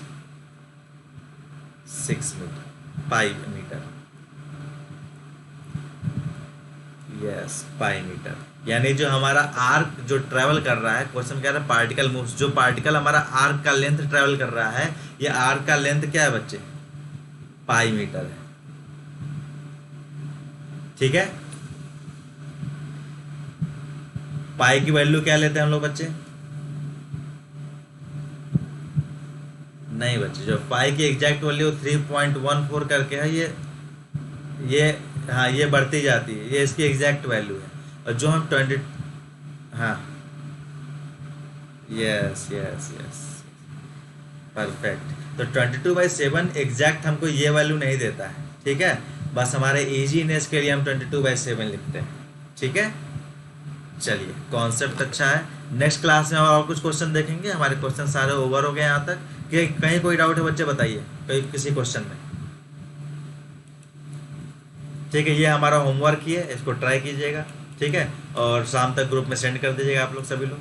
6 metre, pi metre. Yes, pi metre. यानी जो हमारा arc जो travel कर रहा है, question कह रहा है पार्टिकल मूव्स, जो पार्टिकल हमारा आर्क का लेंथ ट्रेवल कर रहा है, ये आर्क का लेंथ क्या है बच्चे, पाई मीटर है। ठीक है, पाई की वैल्यू क्या लेते हैं हम लोग बच्चे? नहीं बच्चे, जो पाई की एग्जैक्ट वैल्यू 3.14 करके है, ये हाँ ये बढ़ती जाती है, ये इसकी एग्जैक्ट वैल्यू है। और जो हम 20, हाँ यस यस यस, परफेक्ट। तो 22/7 एग्जैक्ट हमको ये वैल्यू नहीं देता है, ठीक है, बस हमारे इजीनेस के लिए हम 22/7 लिखते हैं। ठीक है, चलिए कॉन्सेप्ट अच्छा है। नेक्स्ट क्लास में और कुछ क्वेश्चन देखेंगे, हमारे क्वेश्चन सारे ओवर हो गए यहाँ तक। कि कहीं कोई डाउट है बच्चे बताइए, कहीं किसी क्वेश्चन में? ठीक है, ये हमारा होमवर्क ही है, इसको ट्राई कीजिएगा। ठीक है, और शाम तक ग्रुप में सेंड कर दीजिएगा आप लोग सभी लोग।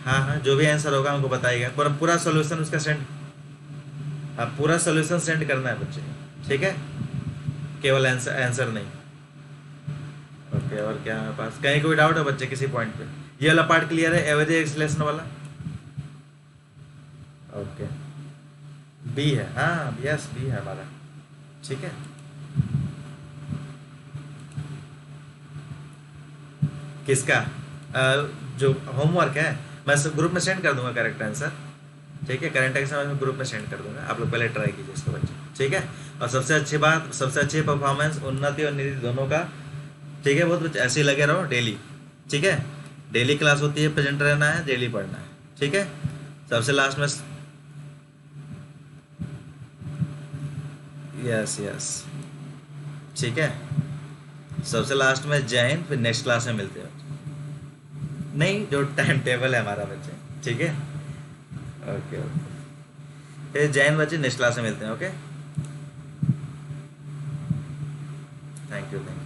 हाँ हाँ, जो भी आंसर होगा हमको बताइएगा, पूरा सॉल्यूशन उसका सेंड, हाँ पूरा सॉल्यूशन सेंड करना है बच्चे। ठीक है, केवल आंसर नहीं। ओके, और क्या हमारे पास कहीं कोई डाउट है बच्चे किसी पॉइंट पे? ये वाला पार्ट क्लियर है, एवरेज एक्सलेशन वाला? ओके, बी है, हाँ यस बी है हमारा। ठीक है, किसका जो होमवर्क है मैं सब ग्रुप में सेंड कर दूंगा करेक्ट आंसर। ठीक है, करंट एक्शन में ग्रुप में सेंड कर दूंगा, आप लोग पहले ट्राई कीजिए इसको बच्चे। ठीक है, और सबसे अच्छी बात, सबसे अच्छी परफॉर्मेंस उन्नति और निधि दोनों का। ठीक है, बहुत कुछ ऐसे ही लगे रहो डेली। ठीक है, डेली क्लास होती है, प्रेजेंट रहना है, डेली पढ़ना है। ठीक है, सबसे लास्ट में यस यस, ठीक है, सबसे लास्ट में जय हिंद, फिर नेक्स्ट क्लास में मिलते हैं। नहीं, जो टाइम टेबल है हमारा बच्चे। ठीक है, ओके ओके, फिर जय हिंद बच्चे, नेक्स्ट क्लास में मिलते हैं। Okay, thank you thank you.